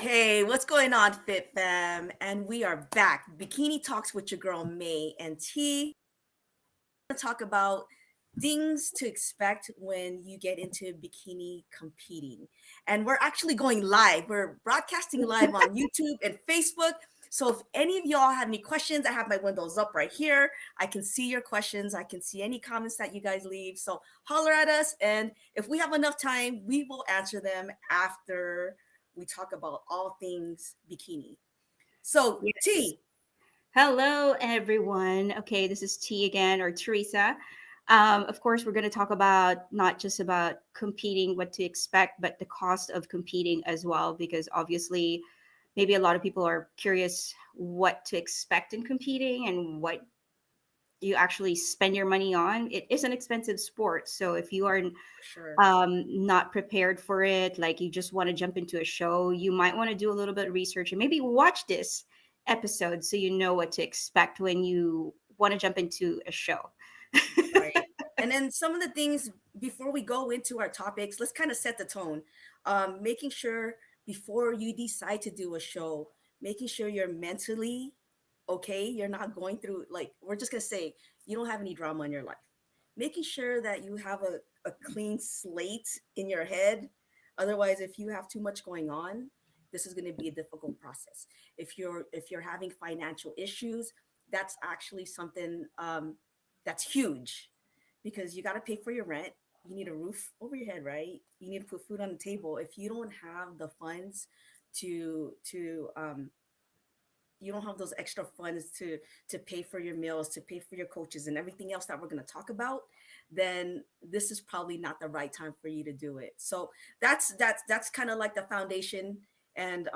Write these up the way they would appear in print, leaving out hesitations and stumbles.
Hey, what's going on, Fit Fam? And we are back. Bikini Talks with your girl May and T. We're gonna talk about things to expect when you get into bikini competing. And we're actually going live. We're broadcasting live on YouTube and Facebook. So if any of y'all have any questions, I have my windows up right here. I can see your questions. I can see any comments that you guys leave. So holler at us. And if we have enough time, we will answer them after we talk about all things bikini. So, Yes. T, Hello, everyone. Okay, this is T again, or Teresa. Of course, we're going to talk about not just about competing, what to expect, but the cost of competing as well, because obviously, maybe a lot of people are curious what to expect in competing and what you actually spend your money on. It is an expensive sport. So if you are for sure. not prepared for it, like you just want to jump into a show, you might want to do a little bit of research and maybe watch this episode so you know what to expect when you want to jump into a show. Right. And then some of the things before we go into our topics, let's kind of set the tone. Making sure before you decide to do a show, making sure you're mentally okay. You're not going through, like, we're just going to say you don't have any drama in your life. Making sure that you have a clean slate in your head. Otherwise, if you have too much going on, this is going to be a difficult process. If you're having financial issues, that's actually something that's huge because you got to pay for your rent. You need a roof over your head, right? You need to put food on the table. If you don't have the funds to you don't have those extra funds to pay for your meals, to pay for your coaches and everything else that we're going to talk about, then this is probably not the right time for you to do it. So that's kind of like the foundation. And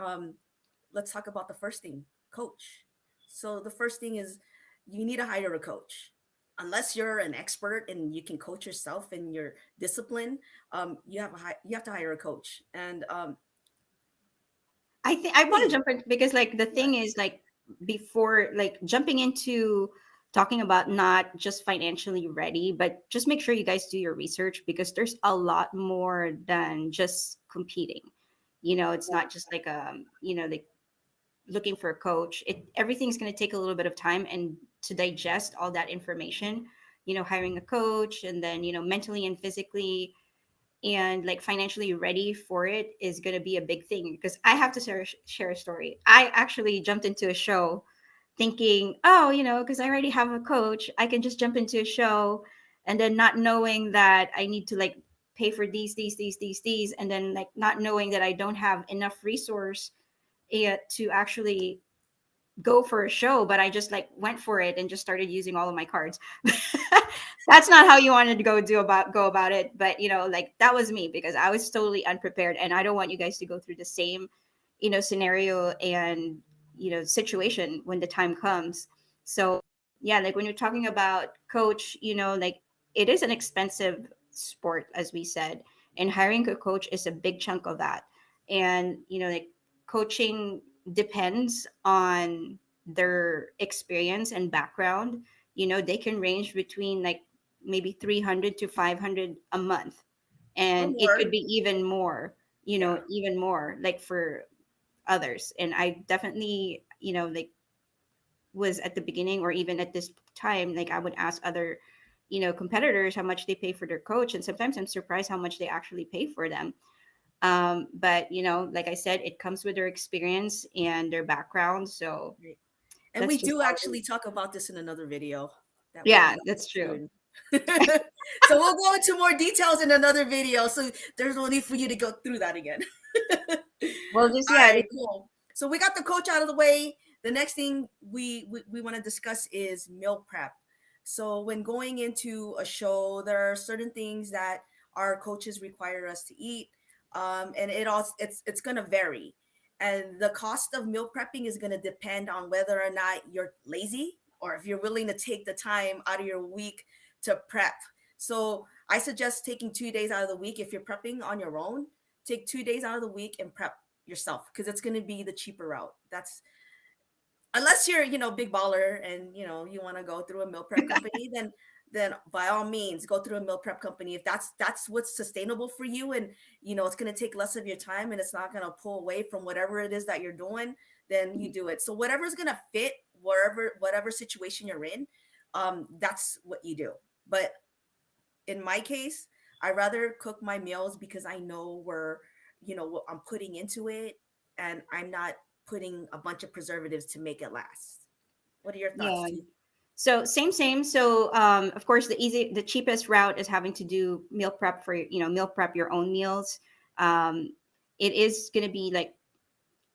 let's talk about the first thing, coach. So the first thing is you need to hire a coach. Unless you're an expert and you can coach yourself in your discipline, you have to hire a coach. And I think I want to T, jump in because like the yeah, thing is like before like jumping into talking about not just financially ready, but just make sure you guys do your research because there's a lot more than just competing. It's not just like like looking for a coach. Everything's going to take a little bit of time and to digest all that information. Hiring a coach and then mentally and physically and like financially ready for it is going to be a big thing because I have to share a story. I actually jumped into a show thinking, oh, because I already have a coach, I can just jump into a show, and then not knowing that I need to like pay for these, and then like not knowing that I don't have enough resource yet to actually go for a show, but I just like went for it and just started using all of my cards. That's not how you wanted to go about it, but like that was me because I was totally unprepared and I don't want you guys to go through the same, scenario and situation when the time comes. So, yeah, like when you're talking about coach, like it is an expensive sport as we said, and hiring a coach is a big chunk of that. And, like coaching depends on their experience and background. They can range between like maybe 300 to 500 a month, or and it could more. be even more, Yeah. even more like for others. And I definitely like was at the beginning or even at this time, like I would ask other competitors how much they pay for their coach, and sometimes I'm surprised how much they actually pay for them. But like I said, it comes with their experience and their background. So Right. And that's we just do how it actually is. talk about this in another video that will Yeah, be that's true. soon. So we'll go into more details in another video. So there's no need for you to go through that again. All Well, just yeah, right, cool. So we got the coach out of the way. The next thing we want to discuss is meal prep. So when going into a show, there are certain things that our coaches require us to eat, and it's going to vary. And the cost of meal prepping is going to depend on whether or not you're lazy or if you're willing to take the time out of your week to prep. So I suggest taking 2 days out of the week if you're prepping on your own. Take 2 days out of the week and prep yourself because it's going to be the cheaper route. That's unless you're big baller and you want to go through a meal prep company, then then by all means go through a meal prep company. If that's what's sustainable for you, and it's going to take less of your time and it's not going to pull away from whatever it is that you're doing, then you do it. So whatever's going to fit whatever situation you're in, that's what you do. But in my case, I rather cook my meals because I know what I'm putting into it, and I'm not putting a bunch of preservatives to make it last. What are your thoughts, Yeah. T? So same. So of course, the cheapest route is having to do meal prep for meal prep your own meals. Um, it is going to be like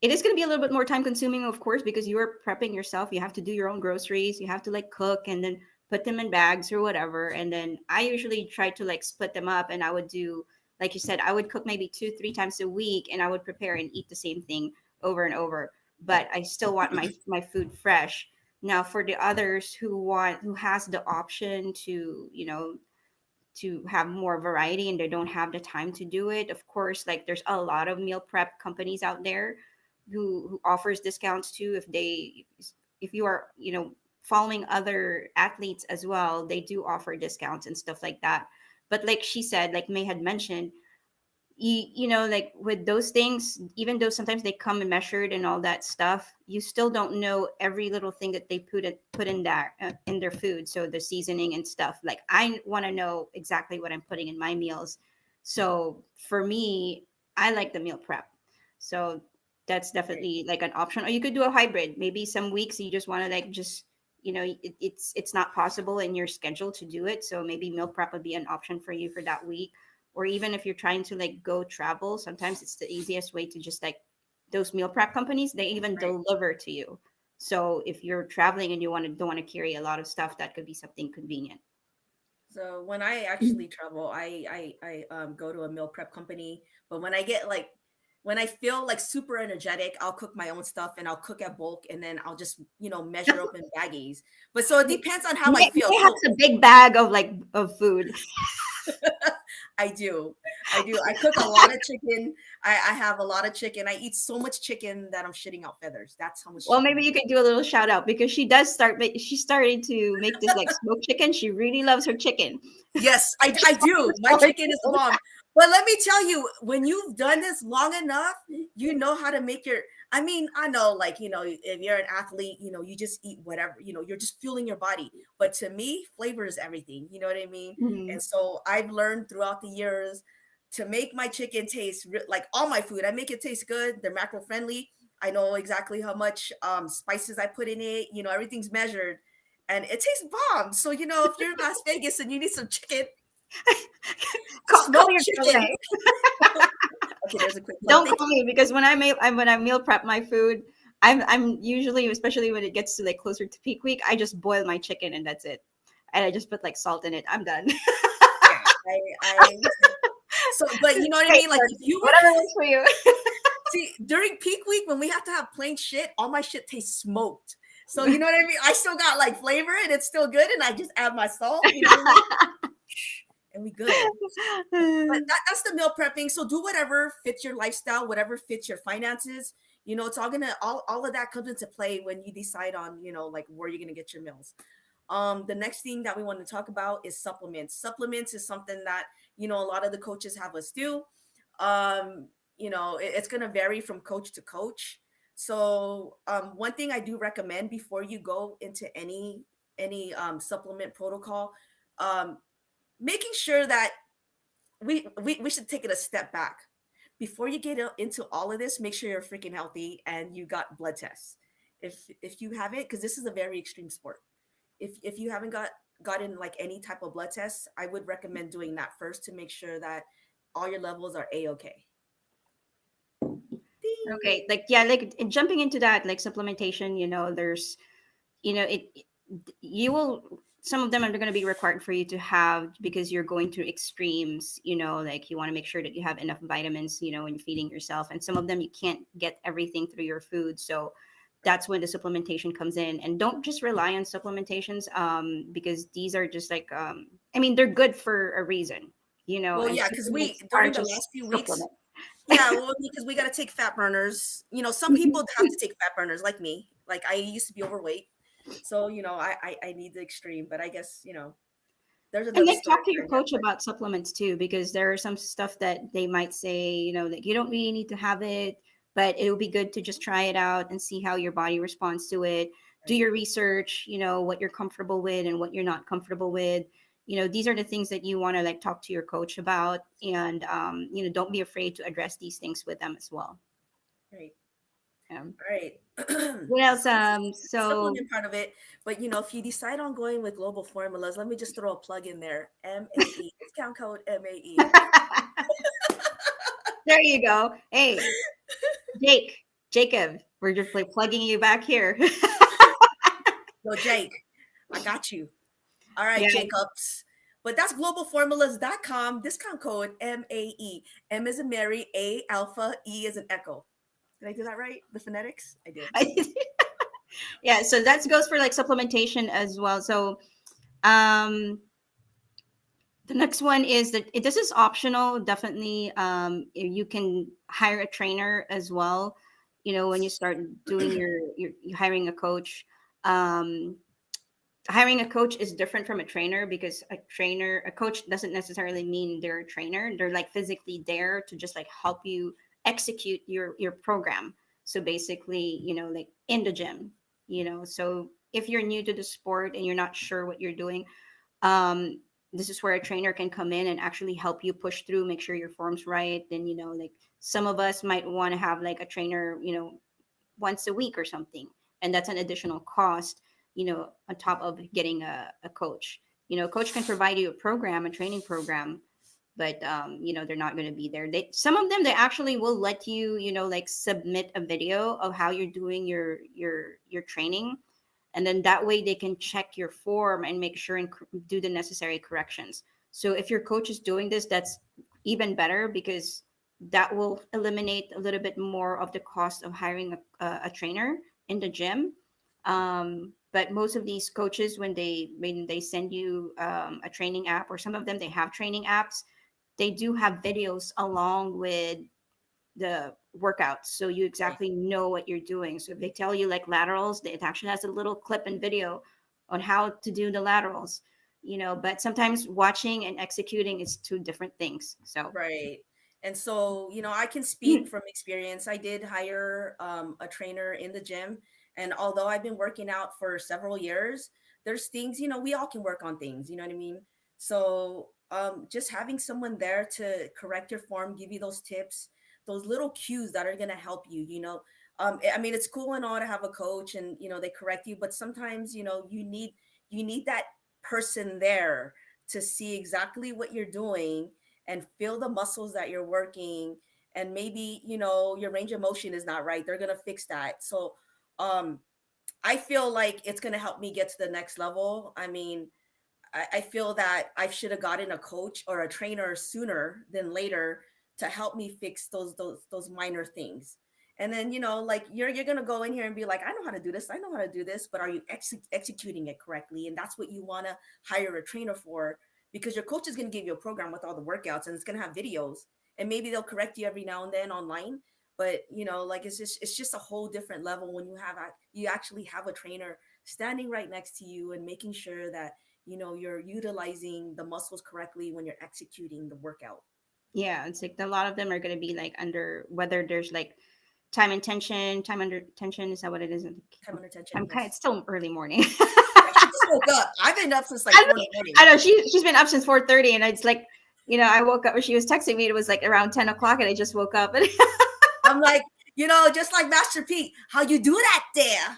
it is going to be a little bit more time consuming, of course, because you are prepping yourself. You have to do your own groceries. You have to like cook and then put them in bags or whatever. And then I usually try to like split them up, and I would do, like you said, I would cook maybe 2 3 times a week, and I would prepare and eat the same thing over and over. But I still want my food fresh. Now, for the others who has the option to to have more variety and they don't have the time to do it, of course, like there's a lot of meal prep companies out there who offers discounts too. If you are following other athletes as well, they do offer discounts and stuff like that. But like she said, like May had mentioned, like with those things, even though sometimes they come and measured and all that stuff, you still don't know every little thing that they put in there in their food. So the seasoning and stuff, like I want to know exactly what I'm putting in my meals. So for me, I like the meal prep. So that's Right. definitely like an option. Or you could do a hybrid. Maybe some weeks you just want to like just it's not possible in your schedule to do it, so maybe meal prep would be an option for you for that week. Or even if you're trying to like go travel, sometimes it's the easiest way to just like those meal prep companies, they even Right. deliver to you. So if you're traveling and you don't want to carry a lot of stuff, that could be something convenient. So when I actually travel, I go to a meal prep company. But when I feel like super energetic, I'll cook my own stuff and I'll cook at bulk, and then I'll just measure up in baggies. But so it depends on how I feel. May has So a big bag of like of food. I do. I do. I cook a lot of chicken. I have a lot of chicken. I eat so much chicken that I'm shitting out feathers. That's how much Well, chicken I maybe you could do a little shout out because she started to make this like smoked chicken. She really loves her chicken. Yes, I do. My chicken is the bomb. But let me tell you, when you've done this long enough, you know how to make your. I mean, I know, like, if you're an athlete, you just eat whatever, you're just fueling your body. But to me, flavor is everything. You know what I mean? Mhm. And so I've learned throughout the years to make my chicken taste like all my food. I make it taste good. They're macro friendly. I know exactly how much spices I put in it. Everything's measured and it tastes bomb. So, if you're in Las Vegas and you need some chicken, Call smoked your chicken. girl. Okay, there's a quick plug. Don't Thank call me because when I meal prep my food, I'm usually, especially when it gets to like closer to peak week, I just boil my chicken and that's it. And I just put like salt in it. I'm done. you. Yeah, I so, but you know what I Hey, mean? Like if you whatever works for you. see during peak week when we have to have plain shit, all my shit tastes smoked. So you know what I mean? I still got like flavor and it's still good, and I just add my salt. You know what I mean? And we good. But that's the meal prepping. So do whatever fits your lifestyle, whatever fits your finances. It's all gonna all of that comes into play when you decide on, like where you're gonna get your meals. The next thing that we want to talk about is supplements. Supplements is something that, a lot of the coaches have us do. It's gonna vary from coach to coach. So one thing I do recommend before you go into any supplement protocol, um, making sure that we should take it a step back before you get into all of this. Make sure you're freaking healthy and you got blood tests. If you haven't, because this is a very extreme sport. If you haven't gotten like any type of blood tests, I would recommend doing that first to make sure that all your levels are a-okay. Ding. Okay, like yeah, like jumping into that, like supplementation, there's you will, some of them are going to be required for you to have because you're going through extremes, like you want to make sure that you have enough vitamins, when you're feeding yourself, and some of them you can't get everything through your food. So Right. that's when the supplementation comes in, and don't just rely on supplementations, because these are just like I mean, they're good for a reason, Well, and yeah, because we supplements are during the just last few weeks, supplements. yeah, well, because we got to take fat burners. Some people have to take fat burners, like me. Like I used to be overweight, so I need the extreme. But I guess. there's And another like story talk to your behind that. coach about supplements too, because there are some stuff that they might say, like you don't really need to have it, but it would be good to just try it out and see how your body responds to it. Do Right. your research, what you're comfortable with and what you're not comfortable with. These are the things that you want to like talk to your coach about, and don't be afraid to address these things with them as well. Right. Um, All right. what else? So Supplement part of it, but if you decide on going with global formulas, let me just throw a plug in there. MAE, discount code MAE. there you go. Hey, Jacob, we're just like plugging you back here. Yo, Jake, I got you. All right, Yeah. Jacobs. But that's globalformulas.com, discount code MAE. M is in Mary, A alpha, E is an echo. Did I do that right? The phonetics? I did. Yeah, so that goes for like supplementation as well. So um the next one is that this is optional. Definitely, you can hire a trainer as well. When you start doing you're hiring a coach. Um, Hiring a coach is different from a trainer, because a coach doesn't necessarily mean they're a trainer. They're like physically there to just like help you execute your program. So basically, like in the gym. So if you're new to the sport and you're not sure what you're doing, um this is where a trainer can come in and actually help you push through, make sure your form's right. Then like some of us might want to have like a trainer once a week or something, and that's an additional cost, on top of getting a coach. A coach can provide you a program, a training program, but they're not going to be there. Some of them, they actually will let you, like submit a video of how you're doing your training, and then that way they can check your form and make sure and do the necessary corrections. So if your coach is doing this, that's even better, because that will eliminate a little bit more of the cost of hiring a trainer in the gym. But most of these coaches, when they send you a training app, or some of them, they have training apps, they do have videos along with the workouts, so you Right. exactly know what you're doing. So if they tell you like laterals, it actually has a little clip and video on how to do the laterals. But sometimes watching and executing is two different things. So Right. And so, I can speak from experience. I did hire a trainer in the gym. And although I've been working out for several years, there's things, we all can work on things, you know what I mean? So, just having someone there to correct your form, give you those tips, those little cues that are going to help you. I mean, it's cool and all to have a coach and, they correct you, but sometimes, you need that person there to see exactly what you're doing and feel the muscles that you're working, and maybe your range of motion is not right, they're going to fix that. So um I feel like it's going to help me get to the next level. I mean, I feel that I should have gotten a coach or a trainer sooner than later to help me fix those minor things. And then like you're gonna go in here and be like, I know how to do this, I know how to do this, but are you executing it correctly? And that's what you want to hire a trainer for, because your coach is gonna give you a program with all the workouts, and it's gonna have videos, and maybe they'll correct you every now and then online. But like it's just a whole different level when you actually have a trainer standing right next to you and making sure that you're utilizing the muscles correctly when you're executing the workout. yeah, it's like a lot of them are going to be like under, whether there's like time under tension. Is that what it is? Time under tension, I'm kind. yes. It's still early morning. Yeah, she just woke up. I've been up since like I 4 in know, the morning. I know she's been up since 4:30, and it's like, I woke up when she was texting me. It was like around 10 o'clock, and I just woke up. And I'm like, just like Master Pete, how you do that there?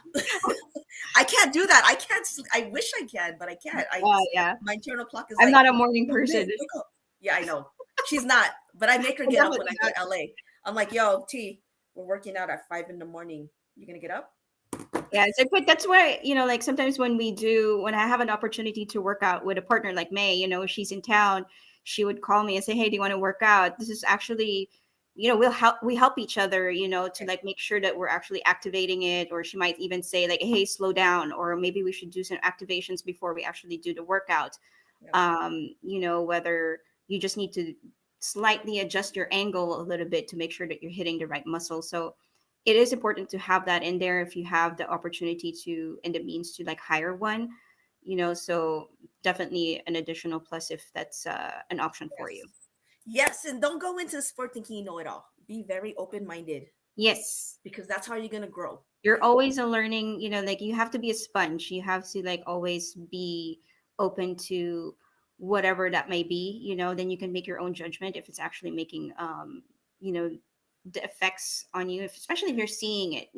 I can't do that. I can't. I wish I can, but I can't. yeah, My internal clock is I'm like, not a morning yo, person. Miss, wake up. Yeah, I know. She's not, but I make her I'm get up when definitely I go to LA. I'm like, yo, T, we're working out at 5 in the morning. You gonna get up? Yeah, it's like, but that's why, like sometimes when I have an opportunity to work out with a partner like May, she's in town, she would call me and say, "Hey, do you want to work out?" This is actually, we help each other, to Okay. like make sure that we're actually activating it. Or she might even say like, "Hey, slow down," or maybe we should do some activations before we actually do the workout. Yep. Whether you just need to slightly adjust your angle a little bit to make sure that you're hitting the right muscle. So it is important to have that in there if you have the opportunity to and the means to like hire one. So definitely an additional plus if that's an option for Yes. you. Yes, and don't go into the sport thinking you know it all. Be very open minded Yes, because that's how you're gonna grow. you're always a learning, like you have to be a sponge. You have to like always be open to whatever that may be, then you can make your own judgment if it's actually making you know the effects on you, especially if you're seeing it,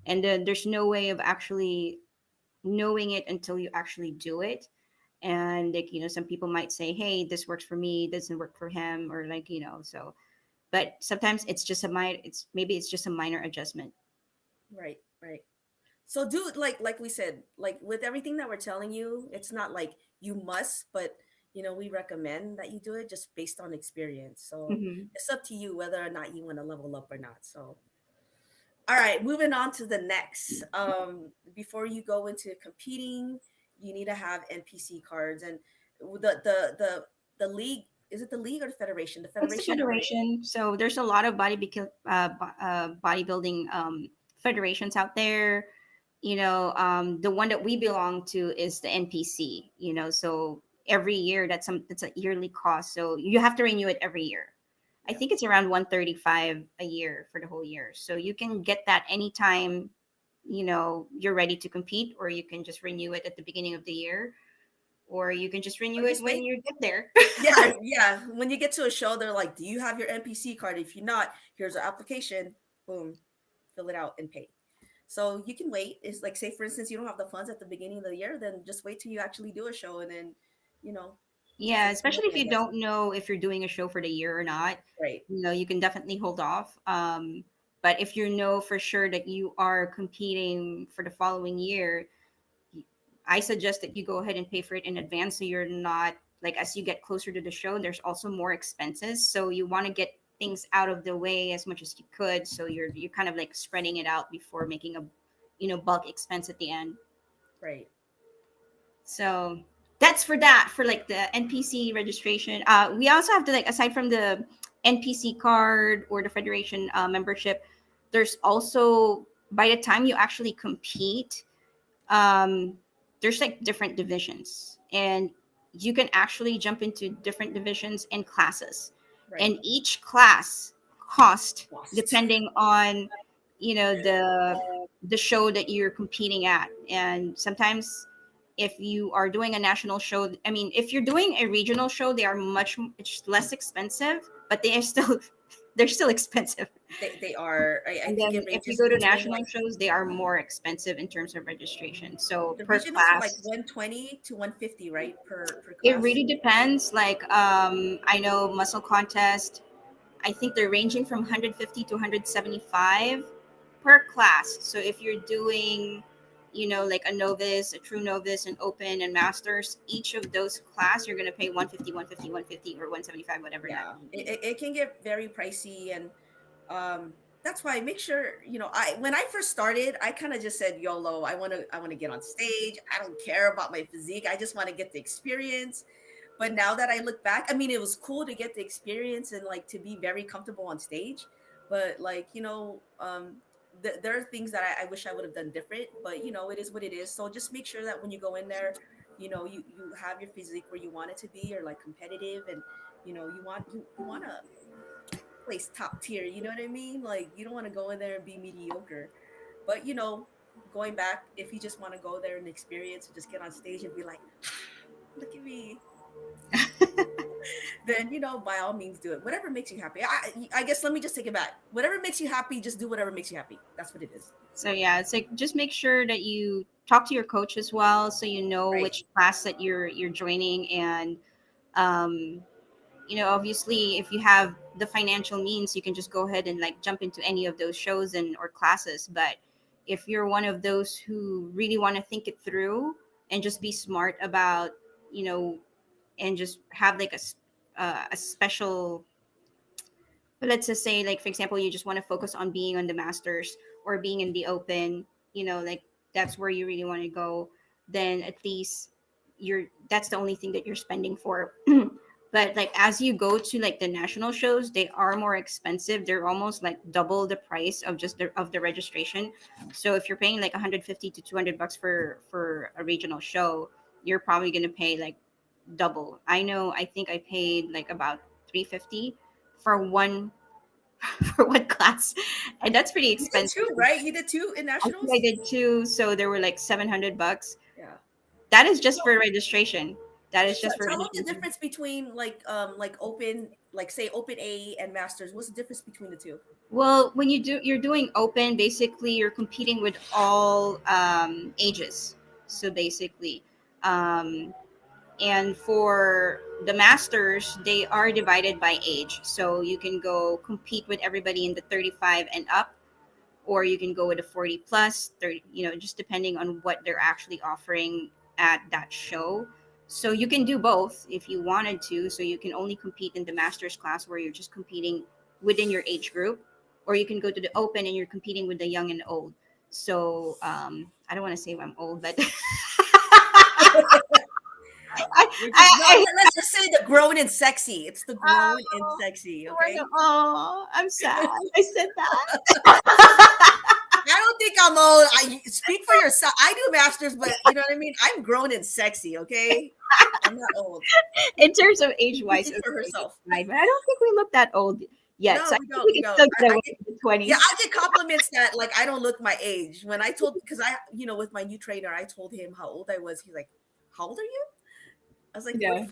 and then there's no way of actually knowing it until you actually do it. And like, some people might say, hey, this works for me, doesn't work for him, or like, so but sometimes it's just a minor, it's just a minor adjustment. Right, right. So do like we said, like with everything that we're telling you, it's not like you must, but we recommend that you do it just based on experience. So Hmm. it's up to you whether or not you want to level up or not. So all right, moving on to the next. Before you go into competing, you need to have NPC cards and the league. Is it the league or the federation? The It's the federation, right? federation. So there's a lot of bodybuilding federations out there. The one that we belong to is the NPC. So every year that's a yearly cost. So you have to renew it every year. I Yeah. think it's around 135 a year for the whole year. So you can get that anytime you're ready to compete, or you can just renew it at the beginning of the year, or you can just Or renew it just when wait. you get there. Yeah, yeah. When you get to a show, they're like, "Do you have your NPC card? If you're not, here's our application. Boom, fill it out and pay." So you can wait. It's like, say for instance, you don't have the funds at the beginning of the year, then just wait till you actually do a show, and then, you know, Yeah, save some especially money, if I you guess. don't know if you're doing a show for the year or not, Right, you can definitely hold off. But if you know for sure that you are competing for the following year, I suggest that you go ahead and pay for it in advance, so you're not like, as you get closer to the show, there's also more expenses. So you want to get things out of the way as much as you could, so you're kind of like spreading it out before making a bulk expense at the end. right. So that's for that, for like the NPC registration. We also have to, like, aside from the NPC card or the federation membership, there's also, by the time you actually compete, um, there's like different divisions, and you can actually jump into different divisions and classes, Right. and each class cost Lost. depending on the show that you're competing at. And sometimes if you are doing a national show, I mean, if you're doing a regional show, they are much less expensive, but they are still they're still expensive. They are. I And think then it if you ranges go to between national like shows, they are more expensive in terms of registration. So the per regionals are like class, 120 to 150, right? Per it class. really depends. Like, I know muscle contest, I think they're ranging from 150 to 175 per class. So if you're doing, like a novice, a true novice, an open, and masters, each of those class, you're going to pay 150, 150, 150, or 175, whatever that Yeah, may it, be. it, it can get very pricey, and that's why make sure I when I first started, I kind of just said YOLO. I want to get on stage. I don't care about my physique. I just want to get the experience. But now that I look back, I mean, it was cool to get the experience and like to be very comfortable on stage. But like there are things that I wish I would have done different. But it is what it is. So just make sure that when you go in there, you have your physique where you want it to be, or like competitive, and you want to place top tier. You know what I mean? Like you don't want to go in there and be mediocre. But going back, if you just want to go there and experience and just get on stage and be like, look at me, then by all means do it. Whatever makes you happy. I guess let me just take it back. Whatever makes you happy, just do whatever makes you happy. That's what it is. So yeah, it's like, just make sure that you talk to your coach as well, so you know Right. which class that you're joining. And um, obviously, if you have the financial means, you can just go ahead and like jump into any of those shows and or classes. But if you're one of those who really want to think it through and just be smart about, you know and just have like a special, but let's just say, like, for example, you just want to focus on being on the masters or being in the open, like that's where you really want to go, then at least that's the only thing that you're spending for But like as you go to like the national shows, they are more expensive. They're almost like double the price of just the registration. So if you're paying like 150 to 200 bucks for a regional show, you're probably going to pay like double. I know, I think I paid like about 350 for one for one class, and that's pretty You did expensive. two, right? You did two in I think I nationals. did two, so there were like 700 bucks. Yeah. That is just So, for registration. That is so just for tell them the registration. difference between like open, like say open A and masters. What's the difference between the two? Well, when you're doing open, basically you're competing with all ages. So basically, um, and for the masters, they are divided by age. So you can go compete with everybody in the 35 and up, or you can go with a 40 plus 30, just depending on what they're actually offering at that show. So you can do both if you wanted to. So you can only compete in the masters class where you're just competing within your age group, or you can go to the open and you're competing with the young and old. So I don't want to say I'm old, but I, We're just no. I, Let's just say the grown and sexy. It's the grown and oh, sexy. Okay. oh, I'm sad. I said that. I don't think I'm old. I speak for yourself. I do masters, but you know what I mean. I'm grown and sexy. Okay. I'm not old. In terms of age wise, Speaking for okay, that's herself. fine. But I don't think we look that old yet. No, So I we think don't. we We can don't. still get I away get, with the yeah, 20s. I get compliments that like I don't look my age. When I told because I with my new trainer, I told him how old I was. He's like, "How old are you?" I was like Yeah. 44.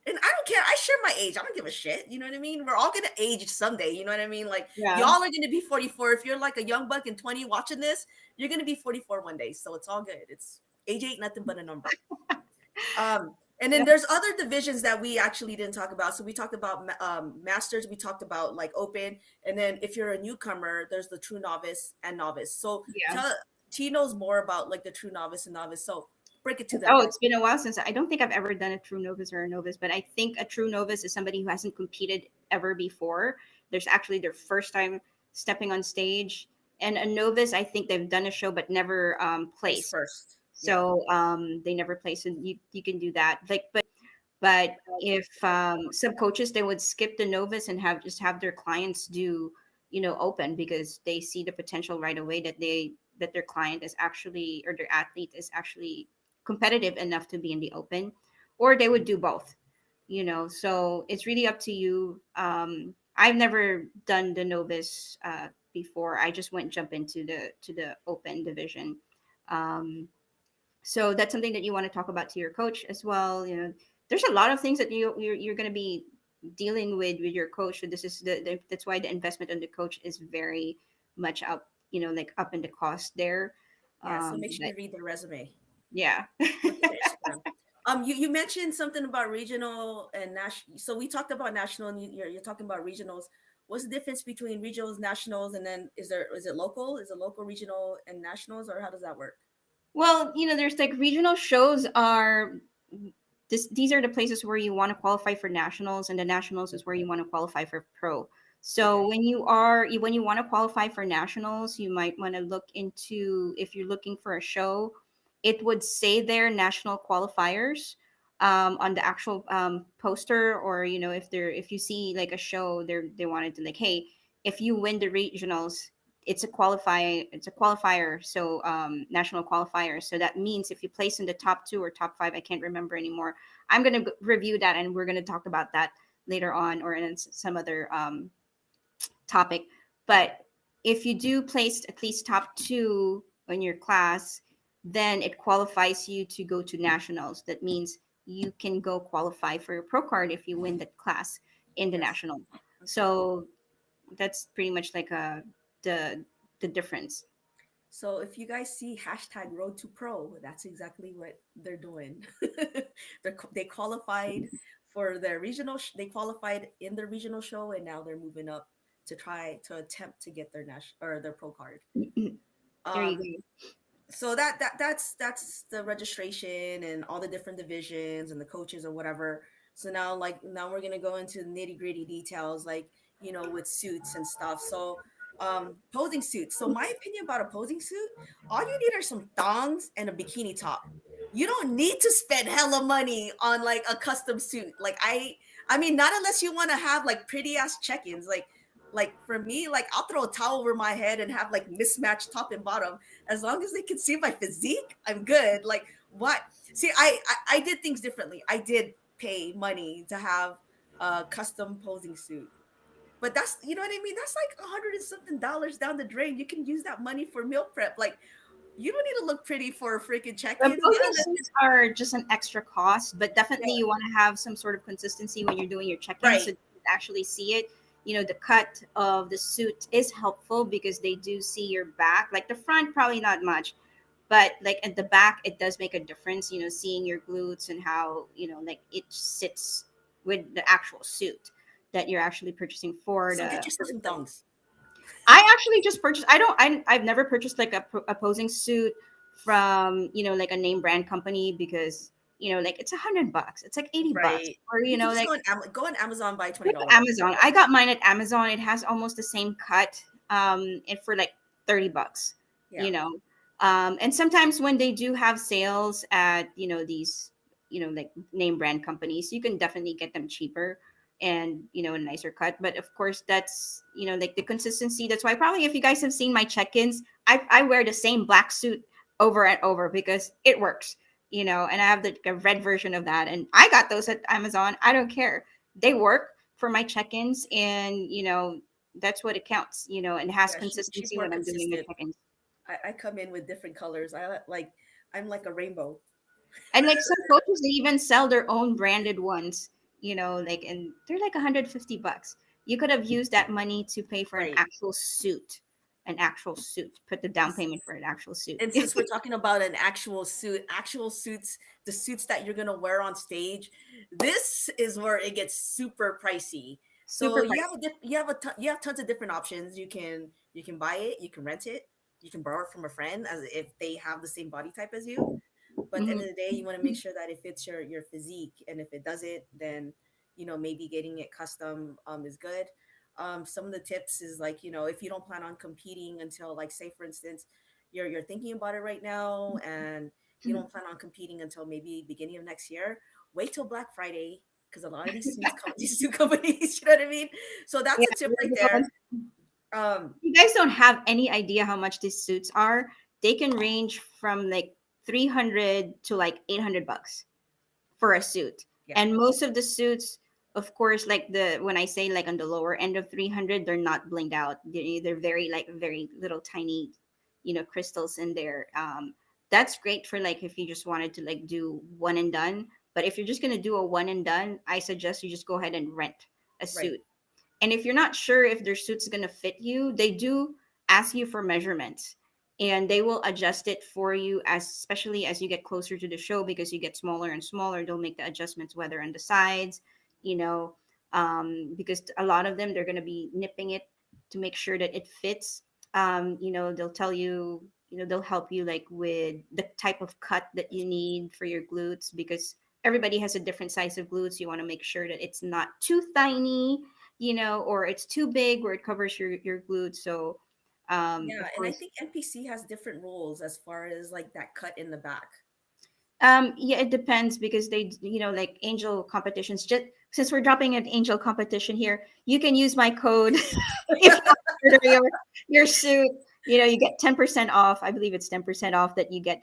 And I don't care. I share my age. I don't give a shit. You know what I mean? We're all gonna age someday. You know what I mean? Like Yeah. y'all are gonna be 44. If you're like a young buck and 20 watching this, you're gonna be 44 one day. So it's all good. It's age ain't nothing but a number. And then Yeah. there's other divisions that we actually didn't talk about. So we talked about masters, we talked about like open, and then if you're a newcomer, there's the true novice and novice. So Yeah. tell T knows more about like the true novice and novice. So break it to them, Oh, girl. it's been a while since I don't think I've ever done a true novice or a novice, but I think a true novice is somebody who hasn't competed ever before. There's actually their first time stepping on stage. And a novice, I think they've done a show but never Place placed. first. Yeah. So they never placed, and you can do that. Like, but if some coaches, they would skip the novice and have their clients do open, because they see the potential right away that their client is actually, or their athlete is actually competitive enough to be in the open, or they would do both. So it's really up to you. I've never done the novice before. I just went jump into the open division. um, so that's something that you want to talk about to your coach as well. There's a lot of things that you're going to be dealing with your coach. So this is that's why the investment on the coach is very much up, like up in the cost there. Yeah. So make sure But you read the resume. yeah. Look at their Instagram. You mentioned something about regional and national. So we talked about national, and you're talking about regionals. What's the difference between regionals, nationals, and then is it local? Is it local, regional, and nationals, or how does that work? Well, there's like regional shows are these are the places where you want to qualify for nationals, and the nationals is where you want to qualify for pro. Okay. So when you want to qualify for nationals, you might want to look into, if you're looking for a show, it would say there national qualifiers on the actual poster, or if you see like a show, they wanted to, like, hey, if you win the regionals, it's a qualifier, so national qualifier. So that means if you place in the top 2 or top 5, I can't remember anymore. I'm going to review that, and we're going to talk about that later on, or in some other topic. But if you do place at least top 2 in your class, then it qualifies you to go to nationals. That means you can go qualify for your pro card if you win that class in the Yes. national. Okay. So that's pretty much like the the difference. So if you guys see hashtag Road to Pro, that's exactly what they're doing. They qualified for their regional. They qualified in the regional show, and now they're moving up to try to attempt to get their national or their pro card. There you Um, go. so that's the registration and all the different divisions and the coaches or whatever. So now we're gonna go into the nitty gritty details, like with suits and stuff. So posing suits. So my opinion about a posing suit, all you need are some thongs and a bikini top. You don't need to spend hella money on like a custom suit. Like I mean, not unless you want to have like pretty ass check-ins. Like for me, like I'll throw a towel over my head and have like mismatched top and bottom. As long as they can see my physique, I'm good. Like what? See, I did things differently. I did pay money to have a custom posing suit. But that's, you know what I mean? That's like $100 and something down the drain. You can use that money for meal prep. Like you don't need to look pretty for freaking check-ins. Not Posing unless suits are just an extra cost, but definitely yeah, you want to have some sort of consistency when you're doing your check-in so right. you can actually see it. The cut of the suit is helpful because they do see your back. Like the front, probably not much, but like at the back, it does make a difference. Seeing your glutes and how like it sits with the actual suit that you're actually purchasing for So the get for yourself the some film. thongs. I actually just purchased. I've never purchased like a posing suit from like a name brand company because like it's $100. It's like $80, Right. or You can just like go on Amazon, buy go to $20 off. Amazon. I got mine at Amazon. It has almost the same cut, and for like $30. Yeah. You know, and sometimes when they do have sales at these like name brand companies, you can definitely get them cheaper and a nicer cut. But of course, that's like the consistency. That's why probably if you guys have seen my check-ins, I wear the same black suit over and over because it works. And I have the red version of that, and I got those at Amazon. I don't care, they work for my check-ins, and that's what it counts, and has Yeah, she's consistency more when I'm doing the consistent. check-ins. I come in with different colors. I'm like a rainbow. And like some coaches, they even sell their own branded ones, like, and they're like $150. You could have used that money to pay for Right. an actual suit, put the down payment for an actual suit. And since we're talking about an actual suit, actual suits, the suits that you're gonna wear on stage, this is where it gets super pricey. So Super pricey. you have tons of different options. You can buy it, you can rent it, you can borrow it from a friend as if they have the same body type as you. But at the end Hmm. of the day, you want to make sure that it fits your physique, and if it doesn't, then maybe getting it custom is good. Some of the tips is like, if you don't plan on competing until, like, say for instance, you're thinking about it right now and you don't plan on competing until maybe beginning of next year, wait till Black Friday, because a lot of these suits come these two companies. You know what I mean? So that's Yeah, a tip right there. Um, you guys don't have any idea how much these suits are. They can range from like 300 to like $800 for a suit. yeah, And most of the suits, of course, like the when I say like on the lower end of 300, they're not blinged out. They're very like very little tiny, crystals in there. That's great for like if you just wanted to like do one and done. But if you're just gonna do a one and done, I suggest you just go ahead and rent a right, suit. And if you're not sure if their suit's going to fit you, they do ask you for measurements, and they will adjust it for you, as especially as you get closer to the show, because you get smaller and smaller. They'll make the adjustments, whether on the sides, you know, because a lot of them, they're going to be nipping it to make sure that it fits. They'll tell you, they'll help you like with the type of cut that you need for your glutes, because everybody has a different size of glutes. You want to make sure that it's not too tiny, or it's too big where it covers your glutes. So, yeah. of And I course, think NPC has different rules as far as like that cut in the back. yeah, it depends because they, like angel competitions. Just since we're dropping an angel competition here, you can use my code if you order your suit. You get 10% off. I believe it's 10% off that you get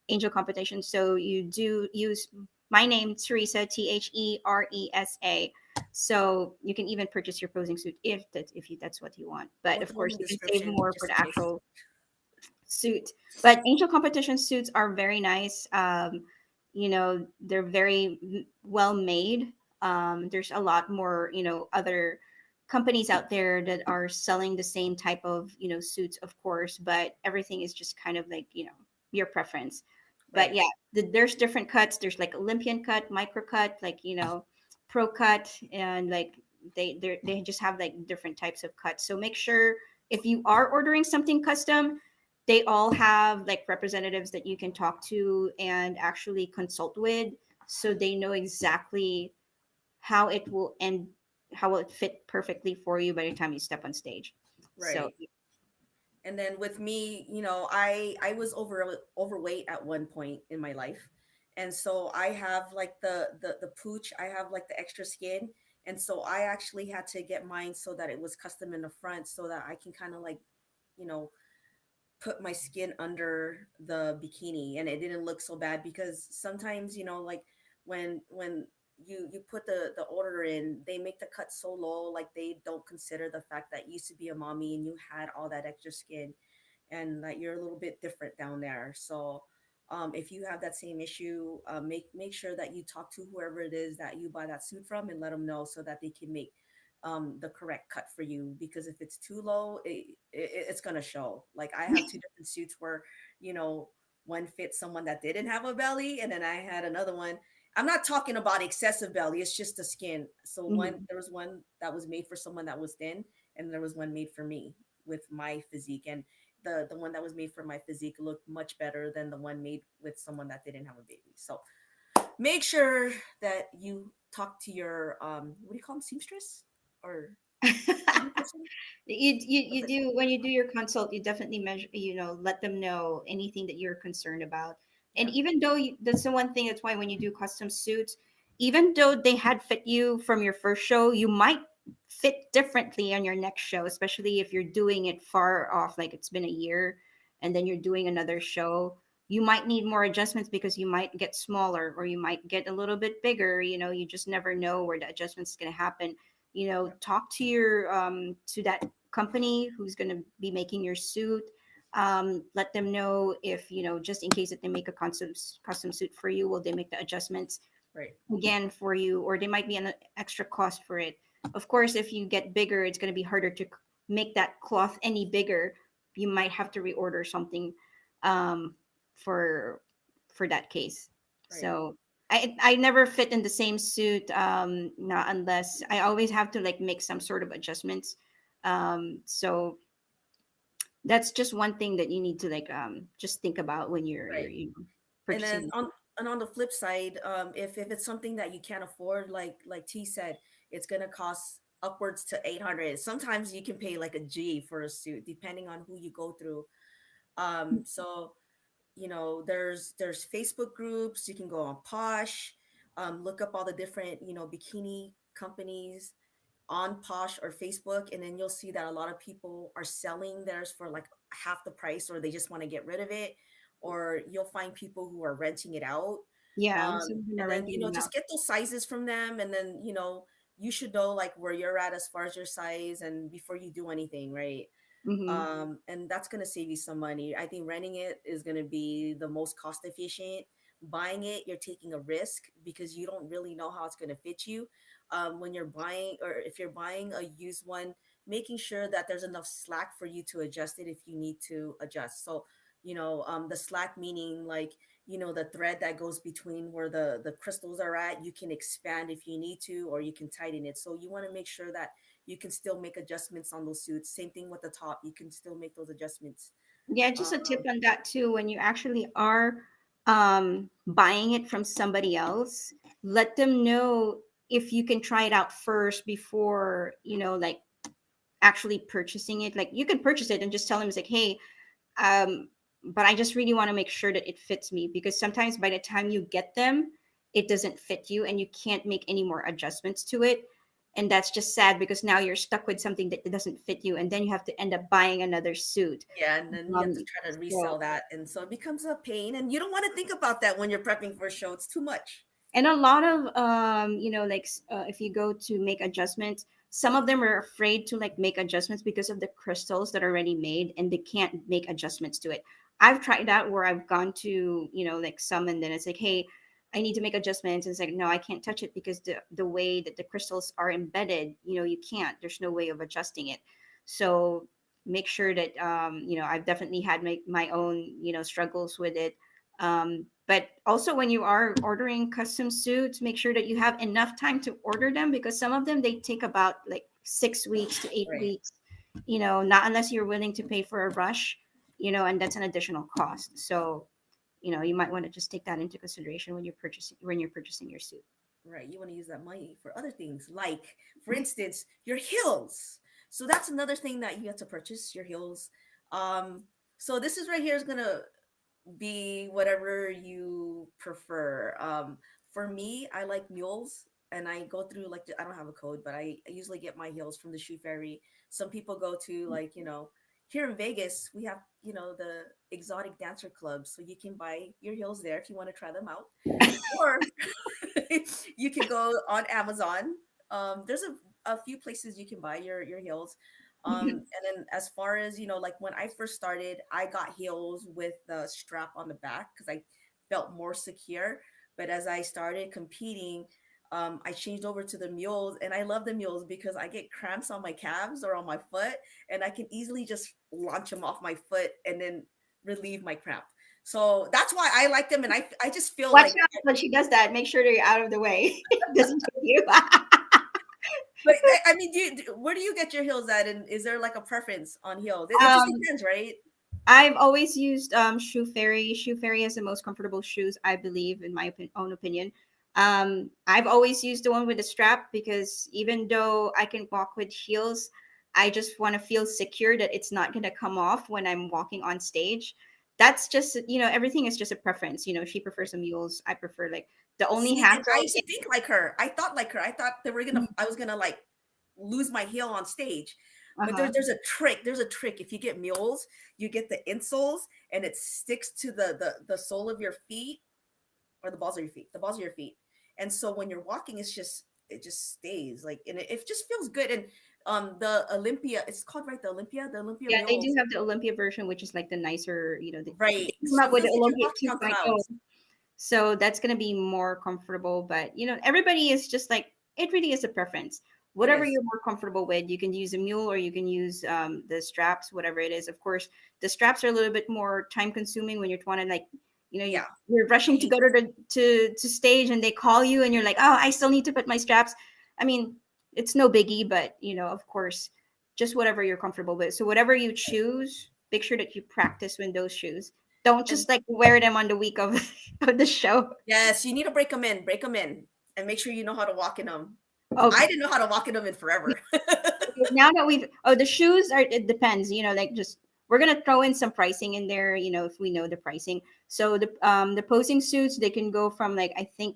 angel competition. So you do use my name, Teresa, Theresa. So you can even purchase your posing suit if that's what you want. But We'll of throw in course, the you can save description more for just the in case. actual suit. But angel competition suits are very nice. They're very well made. There's a lot more, other companies out there that are selling the same type of, suits, of course, but everything is just kind of like, your preference. But Right. yeah, there's different cuts. There's like Olympian cut, micro cut, like, pro cut, and like they just have like different types of cuts. So make sure if you are ordering something custom, they all have like representatives that you can talk to and actually consult with, so they know exactly how it will end, how will it fit perfectly for you by the time you step on stage. So Right. And then with me, I was overweight at one point in my life, and so I have like the pooch, I have like the extra skin, and so I actually had to get mine so that it was custom in the front so that I can kind of like, you know, put my skin under the bikini and it didn't look so bad because sometimes, you know, like when you put the order in, they make the cut so low, like they don't consider the fact that you used to be a mommy and you had all that extra skin and that you're a little bit different down there. So if you have that same issue, make sure that you talk to whoever it is that you buy that suit from and let them know so that they can make the correct cut for you. Because if it's too low, it's gonna show. Like I have two different suits where, you know, one fit someone that didn't have a belly, and then I had another one. I'm not talking about excessive belly; it's just the skin. So one, Mhm. there was one that was made for someone that was thin, and there was one made for me with my physique. And the one that was made for my physique looked much better than the one made with someone that didn't have a baby. So make sure that you talk to your what do you call them, seamstress or cleaning person? You What's it do called? when you do your consult, you definitely measure, let them know anything that you're concerned about. And Yeah, even though that's the one thing, that's why when you do custom suits, even though they had fit you from your first show, you might fit differently on your next show, especially if you're doing it far off, like it's been a year and then you're doing another show. You might need more adjustments because you might get smaller or you might get a little bit bigger. You just never know where the adjustments is going to happen. yeah, Talk to your to that company who's going to be making your suit. Let them know if, just in case that they make a custom suit for you, will they make the adjustments right, again for you, or there might be an extra cost for it. Of course, if you get bigger, it's going to be harder to make that cloth any bigger. You might have to reorder something um, for that case. right. So I never fit in the same suit, not unless I always have to like make some sort of adjustments. So that's just one thing that you need to like just think about when you're Right. And then purchasing. on the flip side, if it's something that you can't afford, like T said, it's gonna cost upwards to 800. Sometimes you can pay like a G for a suit, depending on who you go through. So you know, there's Facebook groups. You can go on Posh, look up all the different, you know, bikini companies on Posh or Facebook, and then you'll see that a lot of people are selling theirs for like half the price, or they just want to get rid of it, or you'll find people who are renting it out. Yeah, some of them are And then, you renting know, them just out. get those sizes from them, and then, you know, you should know like where you're at as far as your size and before you do anything, right? Hmm. And that's going to save you some money. I think renting it is going to be the most cost efficient. Buying it, you're taking a risk because you don't really know how it's going to fit you. When you're buying, or if you're buying a used one, making sure that there's enough slack for you to adjust it if you need to adjust. So, you know, the slack meaning like, you know, the thread that goes between where the crystals are at, you can expand if you need to, or you can tighten it. So you want to make sure that you can still make adjustments on those suits. Same thing with the top. You can still make those adjustments. Yeah, Um, just a tip on that too. When you actually are buying it from somebody else, let them know if you can try it out first before, like actually purchasing it. Like you can purchase it and just tell them, it's like, hey, but I just really want to make sure that it fits me, because sometimes by the time you get them, it doesn't fit you and you can't make any more adjustments to it. And that's just sad because now you're stuck with something that doesn't fit you, and then you have to end up buying another suit. yeah, and then you have to Um, try to so, resell that, and so it becomes a pain. And you don't want to think about that when you're prepping for a show. It's too much. and a lot of like if you go to make adjustments, some of them are afraid to like make adjustments because of the crystals that are already made and they can't make adjustments to it. I've tried that where I've gone to, like some, and then it's like, hey, I need to make adjustments, and it's like, no, I can't touch it because the way that the crystals are embedded, you can't, there's no way of adjusting it. So make sure that I've definitely had my own struggles with it. But also, when you are ordering custom suits, make sure that you have enough time to order them, because some of them, they take about like 6 weeks to eight Right. weeks. Not unless you're willing to pay for a rush. And that's an additional cost. So you might want to just take that into consideration when you're purchasing your suit. Right. You want to use that money for other things, like, for instance, your heels. So that's another thing that you have to purchase, your heels. So this is right here is gonna be whatever you prefer. For me, I like mules, and I go through like I don't have a code, but I usually get my heels from the Shoe Fairy. Some people go to like here in Vegas we have the exotic dancer club, so you can buy your heels there if you want to try them out, or you can go on Amazon. There's a few places you can buy your heels. And then as far as like when I first started, I got heels with the strap on the back because I felt more secure. But as I started competing, I changed over to the mules, and I love the mules because I get cramps on my calves or on my foot, and I can easily just launch them off my foot and then relieve my cramp. So that's why I like them, and I just feel Watch like. out when she does that. Make sure that you're out of the way. Doesn't hit you. But I mean, where do you get your heels at? And is there like a preference on heels? It just um, depends, right? I've always used Shoe Fairy. Shoe Fairy has the most comfortable shoes, I believe, in my own opinion. I've always used the one with the strap because even though I can walk with heels, I just want to feel secure that it's not going to come off when I'm walking on stage. That's just, everything is just a preference. She prefers the mules. I prefer like the only See, and I hassle. used to think like her. I thought like her. I thought they were gonna. I was gonna like lose my heel on stage. But Uh-huh. there's a trick. There's a trick. If you get mules, you get the insoles, and it sticks to the sole of your feet or the balls of your feet. The balls of your feet. And so when you're walking, it just stays like, and it just feels good. And the Olympia, it's called right the Olympia Yeah, they do mules, have the Olympia version, which is like the nicer, they right? came So up it with the feels like you're Olympia walking on 2.0. clouds. So that's going to be more comfortable. But, everybody is just like, it really is a preference. It Whatever is. you're more comfortable with, you can use a mule or you can use the straps, whatever it is. Of course, the straps are a little bit more time consuming when you're trying to like, Yeah. you're rushing to go to to stage and they call you and you're like, oh, I still need to put my straps. I mean, it's no biggie, but, of course, just whatever you're comfortable with. So whatever you choose, make sure that you practice with those shoes. Don't And just like wear them on the week of, of the show. yes, you need to break them in, and make sure you know how to walk in them. I Okay. didn't know how to walk in them in forever. Now that the shoes are, it depends, like just, we're going to throw in some pricing in there, if we know the pricing. So the posing suits, they can go from like, I think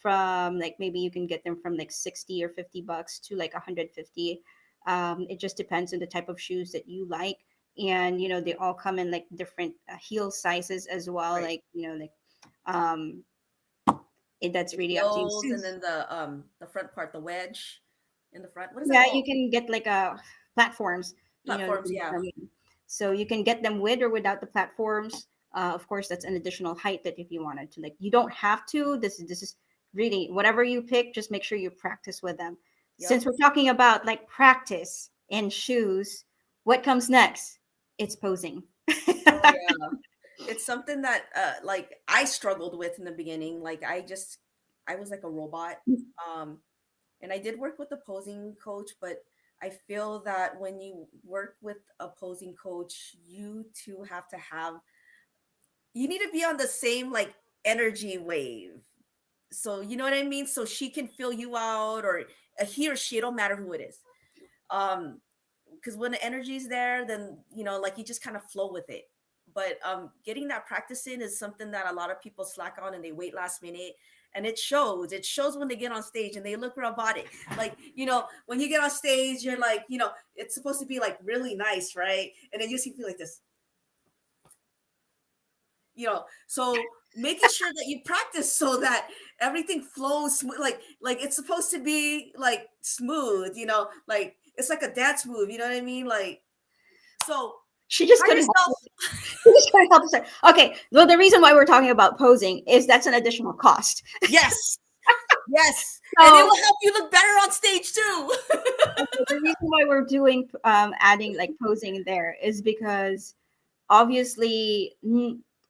from like, maybe you can get them from like 60 or $50 to like 150. It just depends on the type of shoes that you like. And, they all come in like different heel sizes as well. Right. Like, um, that's The really up to you. heels, and then the front part, the wedge in the front. What is that Yeah, you called? can get like platforms, you Platforms, can get yeah. them in. So you can get them with or without the platforms. Of course, that's an additional height that if you wanted to, like, you don't have to. This is really whatever you pick. Just make sure you practice with them. Since Yep. we're talking about like practice and shoes, what comes next? It's posing. Oh yeah. It's something that like I struggled with in the beginning. Like I was like a robot. Um and I did work with a posing coach, but I feel that when you work with a posing coach, you two have to have you need to be on the same like energy wave. So you know what I mean? So she can fill you out, or he or she, it don't matter who it is. Um because when the energy is there, then like you just kind of flow with it. But getting that practice in is something that a lot of people slack on, and they wait last minute, and it shows when they get on stage and they look robotic. Like when you get on stage, you're like, it's supposed to be like really nice, right? And then you see people like this, so making sure that you practice so that everything flows like it's supposed to be like smooth, like it's like a dance move, you know what I mean? Like, so She just try couldn't help yourself. it. She just couldn't help it. Okay, well, the reason why we're talking about posing is that's an additional cost. Yes, yes, and it So will help you look better on stage too. okay, the reason why we're doing adding like posing in there is because obviously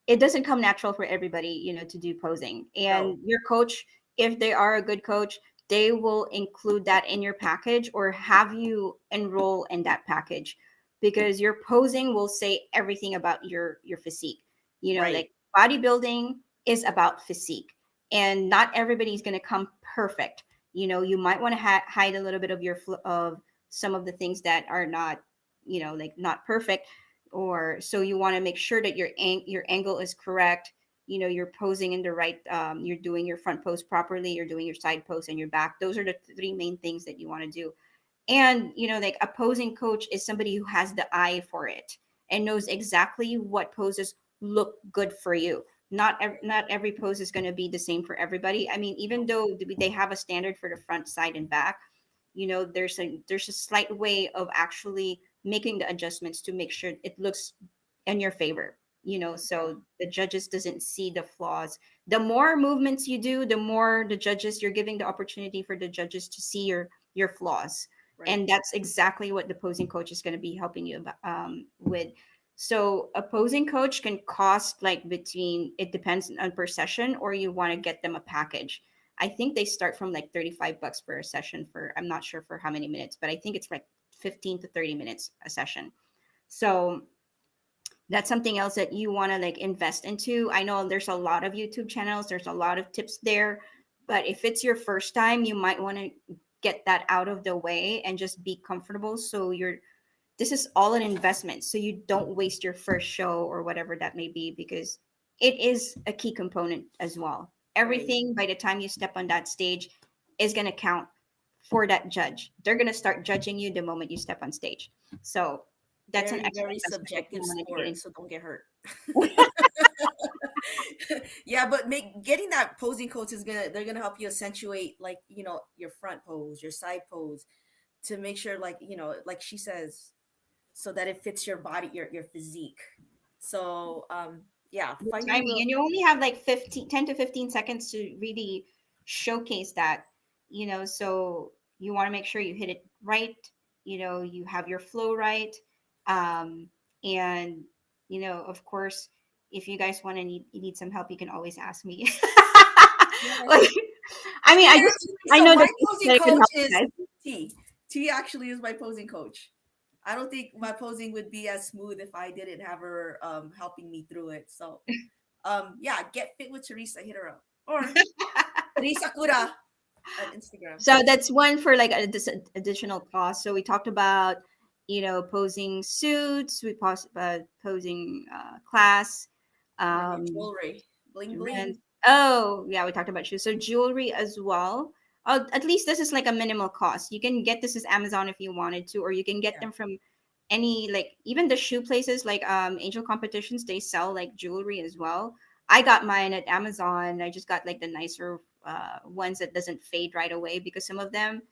it doesn't come natural for everybody, to do posing. No. And your coach, if they are a good coach, they will include that in your package or have you enroll in that package because your posing will say everything about your physique. Right. Like bodybuilding is about physique and not everybody's going to come perfect. You might want to hide a little bit of of some of the things that are not, like not perfect. or so you want to make sure that your angle is correct. You're posing in the right, you're doing your front pose properly, you're doing your side pose and your back. Those are the three main things that you want to do. And like a posing coach is somebody who has the eye for it and knows exactly what poses look good for you. Not every pose is going to be the same for everybody. I mean, even though they have a standard for the front, side, and back, there's a slight way of actually making the adjustments to make sure it looks in your favor. Yeah, So the judges doesn't see the flaws. The more movements you do, the more the judges, you're giving the opportunity for the judges to see your flaws. right. And that's exactly what the posing coach is going to be helping you about, with. So a posing coach can cost like between, it depends on per session, or you want to get them a package. I think they start from like 35 bucks per session for, I'm not sure for how many minutes, but I think it's like 15 to 30 minutes a session. So that's something else that you want to like invest into. I know there's a lot of YouTube channels, there's a lot of tips there, but if it's your first time, you might want to get that out of the way and just be comfortable. So this is all an investment. So you don't waste your first show or whatever that may be, because it is a key component as well. Right. Everything by the time you step on that stage is going to count for that judge. They're going to start judging you the moment you step on stage. So that's an Very, extra very investment that you subjective want to get sport, into. so don't get hurt. Yeah, but make getting that posing coach is they're gonna help you accentuate, like, your front pose, your side pose, to make sure, like, like she says, so that it fits your body, your physique. So yeah, The finding timing, the and you only have like 10 to 15 seconds to really showcase that. So you want to make sure you hit it right, you have your flow right. And of course, if you guys want to need some help, you can always ask me. yes. Like, I mean, And actually, I so know my that posing I could coach help you is guys. T. T actually is my posing coach. I don't think my posing would be as smooth if I didn't have her helping me through it. So yeah, get fit with Teresa, hit her up. Or Teresa Kura at Instagram. So that's one for like additional cost. So we talked about, posing suits. We talked about posing class, And then your um, jewelry. Bling rent. bling. Oh, yeah, we talked about shoes. So jewelry as well. At least this is like a minimal cost. You can get this as Amazon if you wanted to, or you can get Yeah. them from any, like even the shoe places like Angel Competitions. They sell like jewelry as well. I got mine at Amazon. I just got like the nicer ones that doesn't fade right away, because some of them,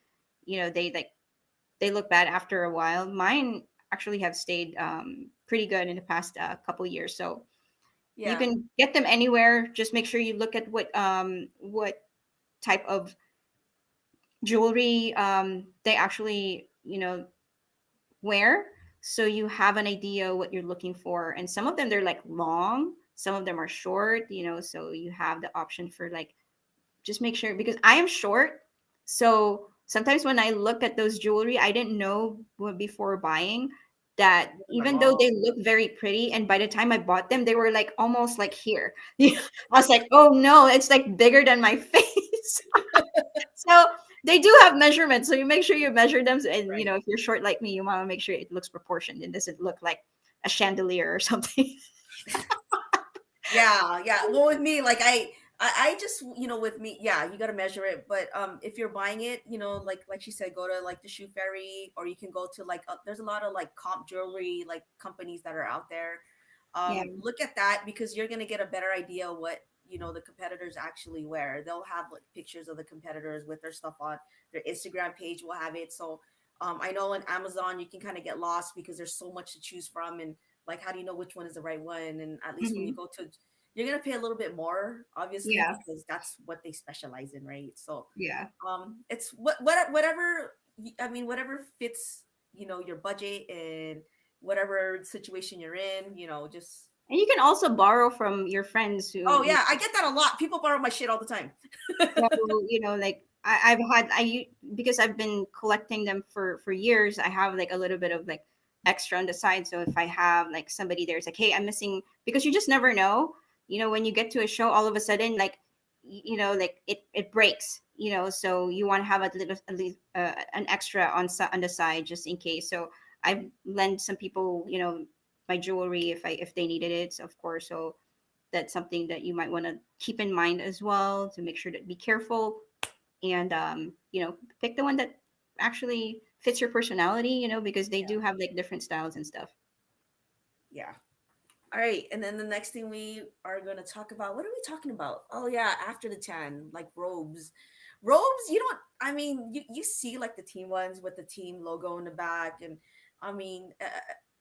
they look bad after a while. Mine actually have stayed pretty good in the past couple years. So you Yeah. can get them anywhere. Just make sure you look at what type of jewelry they actually wear, so you have an idea what you're looking for. And some of them, they're like long, some of them are short, so you have the option for like, just make sure, because I am short. So sometimes when I look at those jewelry, I didn't know before buying that They're even though long. they look very pretty, and by the time I bought them, they were like almost like here. I was like, oh no, it's like bigger than my face. So they do have measurements. So you make sure you measure them. And Right. if you're short like me, you want to make sure it looks proportioned and doesn't look like a chandelier or something. Yeah, yeah. Well, with me, like I just, with me, yeah, you got to measure it. But if you're buying it, like she said, go to like the Shoe Fairy, or you can go to like there's a lot of like comp jewelry like companies that are out there. Yeah. Look at that, because you're gonna get a better idea what the competitors actually wear. They'll have like pictures of the competitors with their stuff on their Instagram page. Will have it. So I know on Amazon you can kind of get lost because there's so much to choose from, and like, how do you know which one is the right one? And at least when you Hmm. go to, you're gonna pay a little bit more, obviously, Yeah. because that's what they specialize in, right? So Yeah. it's whatever, I mean, whatever fits your budget and whatever situation you're in, just And you can also borrow from your friends oh who, yeah, I get that a lot. People borrow my shit all the time. so, like I've had because I've been collecting them for years. I have like a little bit of like extra on the side. So if I have like somebody there, it's like, hey, I'm missing, because you just never know. When you get to a show, all of a sudden, like like it breaks. So you want to have at least an extra on the side just in case. So I've lent some people, my jewelry if they needed it, so of course. So that's something that you might want to keep in mind as well, to make sure to be careful and pick the one that actually fits your personality, because they do Yeah. have like different styles and stuff. Yeah. All right. And then the next thing we are going to talk about, what are we talking about? Oh, yeah. After the tan, like robes. Robes, you don't, I mean, you see like the team ones with the team logo in the back. And I mean,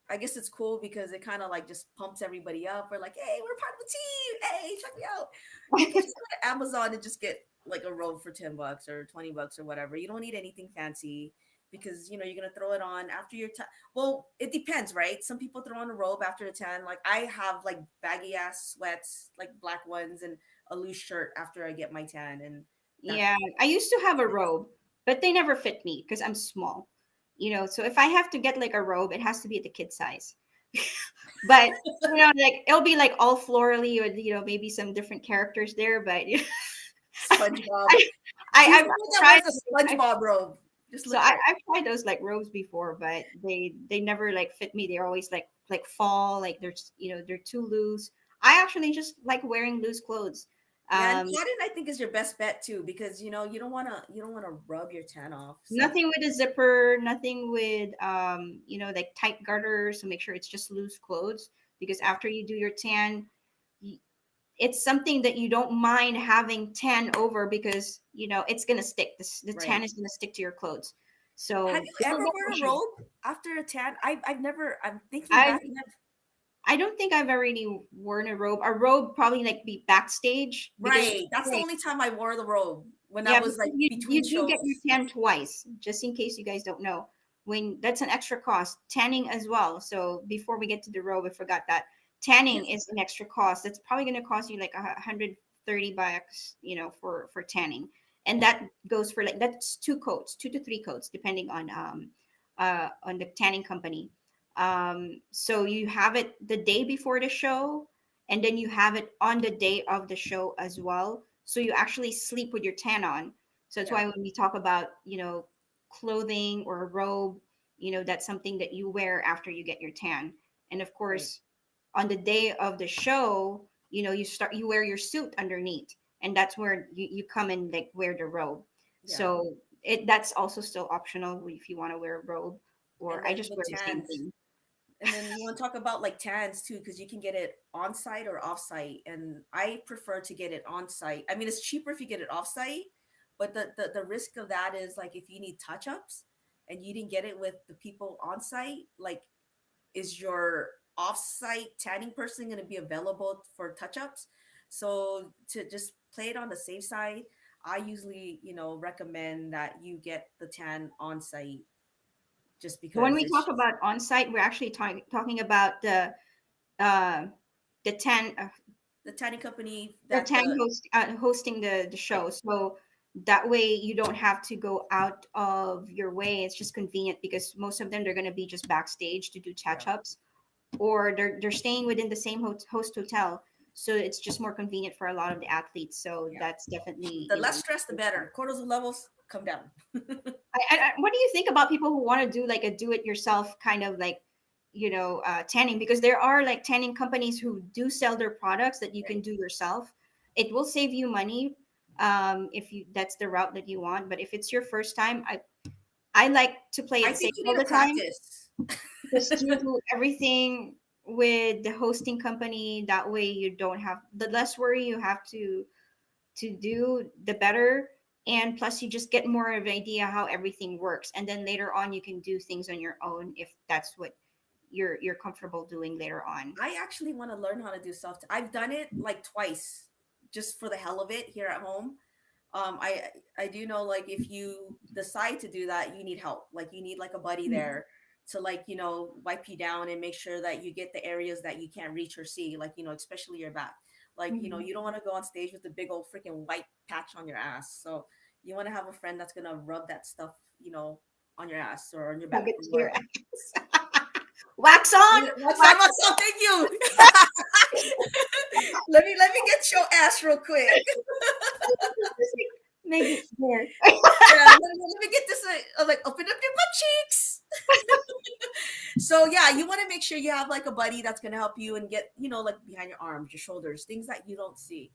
I guess it's cool because it kind of like just pumps everybody up. We're like, hey, we're part of the team. Hey, check me out. You can just go to Amazon and just get like a robe for $10 or $20 or whatever. You don't need anything fancy because, you're going to throw it on after your time. Well, it depends, right? Some people throw on a robe after the tan. Like I have like baggy ass sweats, like black ones, and a loose shirt after I get my tan, and that. Yeah, I used to have a robe, but they never fit me because I'm small. So if I have to get like a robe, it has to be at the kid size. But like it'll be like all florally, or maybe some different characters there. But SpongeBob. I, She's I've the one that tried. wears a SpongeBob robe. Just So look at her. I've tried those like robes before, but they never like fit me. They're always like fall, like they're too loose. I actually just like wearing loose clothes. Yeah, and Um, cotton I think is your best bet too because you don't wanna rub your tan off. So Nothing with a zipper, nothing with like tight garters. So make sure it's just loose clothes, because yeah, after you do your tan, y- it's something that you don't mind having tan over, because it's gonna stick. The tan right. is gonna stick to your clothes. Have So you don't ever don't worn a push it. robe after a tan? I've never. I'm thinking I back, and I don't think I've already worn a robe. A robe probably like be backstage, because right. That's the only time I wore the robe when I yeah, was because like you between do get your shows. tan twice, just in case you guys don't know. When that's an extra cost, tanning as well. So before we get to the robe, I forgot that tanning Yes. is an extra cost. That's probably going to cost you like $130, for tanning, and that goes for like that's 2 coats, 2 to 3 coats, depending on the tanning company. So you have it the day before the show, and then you have it on the day of the show as well. So you actually sleep with your tan on. So that's Yeah. why when we talk about, clothing or a robe, that's something that you wear after you get your tan. And of Right. course, on the day of the show, you wear your suit underneath, and that's where you come and like wear the robe. Yeah. So that's also still optional if you want to wear a robe, And or I then just the wear the same tans. thing. And then you want to talk about like tans too, because you can get it on site or off site. And I prefer to get it on site. I mean, it's cheaper if you get it off site, but the risk of that is like if you need touch ups and you didn't get it with the people on site, like is your off site tanning person going to be available for touch ups? So to just play it on the safe side, I usually, recommend that you get the tan on site just When because we it's talk just about on site, we're actually talking about uh, the tan the tanning company the that tank the hosting the right. show. So that way you don't have to go out of your way. It's just convenient, because most of them, they're going to be just backstage to do Yeah. catch ups, or they're staying within the same host hotel. So it's just more convenient for a lot of the athletes. So Yeah. that's definitely, The less stress, the better. Cortisol levels come down. what do you think about people who want to do like a do it yourself kind of like, tanning? Because there are like tanning companies who do sell their products that you can Right. do yourself. It will save you money, if you that's the route that you want. But if it's your first time, I like to play I it think safe you need all to the time. practice. Just do everything with the hosting company. That way you don't have the less worry you have to do, the better. And plus, you just get more of an idea how everything works, and then later on you can do things on your own if that's what you're comfortable doing later on. I actually want to learn how to do self. I've done it like twice, just for the hell of it here at home. I do know like if you decide to do that, you need help. Like you need like a buddy Mhm. there to like wipe you down and make sure that you get the areas that you can't reach or see. Like especially your back. Like Mhm. you don't want to go on stage with a big old freaking white patch on your ass. So you want to have a friend that's gonna rub that stuff on your ass or on your Rub back it or to your wherever. wax on. What's up? Wax. What's up? Thank you. let me get your ass real quick. Maybe there. Yeah, let me get this. Like open up your butt cheeks. So yeah, you want to make sure you have like a buddy that's going to help you and get, like behind your arms, your shoulders, things that you don't see.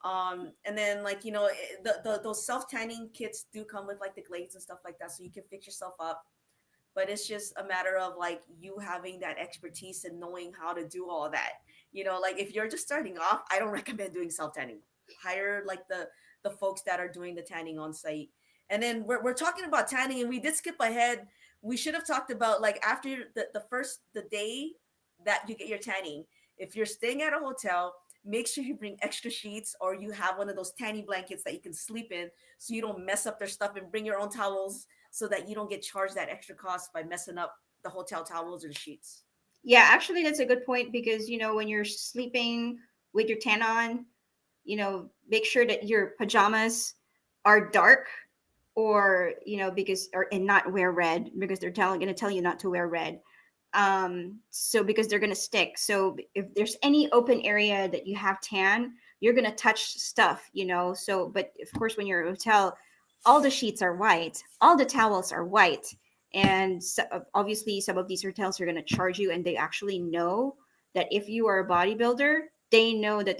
And then like, those self tanning kits do come with like the glades and stuff like that, so you can fix yourself up. But it's just a matter of like you having that expertise and knowing how to do all that. Like if you're just starting off, I don't recommend doing self tanning. Hire like the folks that are doing the tanning on site. And then we're talking about tanning, and we did skip ahead. We should have talked about like after the day that you get your tanning. If you're staying at a hotel, make sure you bring extra sheets, or you have one of those tanning blankets that you can sleep in, so you don't mess up their stuff, and bring your own towels so that you don't get charged that extra cost by messing up the hotel towels or the sheets. Yeah, actually, that's a good point because when you're sleeping with your tan on, make sure that your pajamas are dark, or because or and not wear red, because they're going to tell you not to wear red. So because they're going to stick. So if there's any open area that you have tan, you're going to touch stuff, so but of course when you're at a hotel, all the sheets are white, all the towels are white. And so, obviously some of these hotels are going to charge you, and they actually know that if you are a bodybuilder, they know that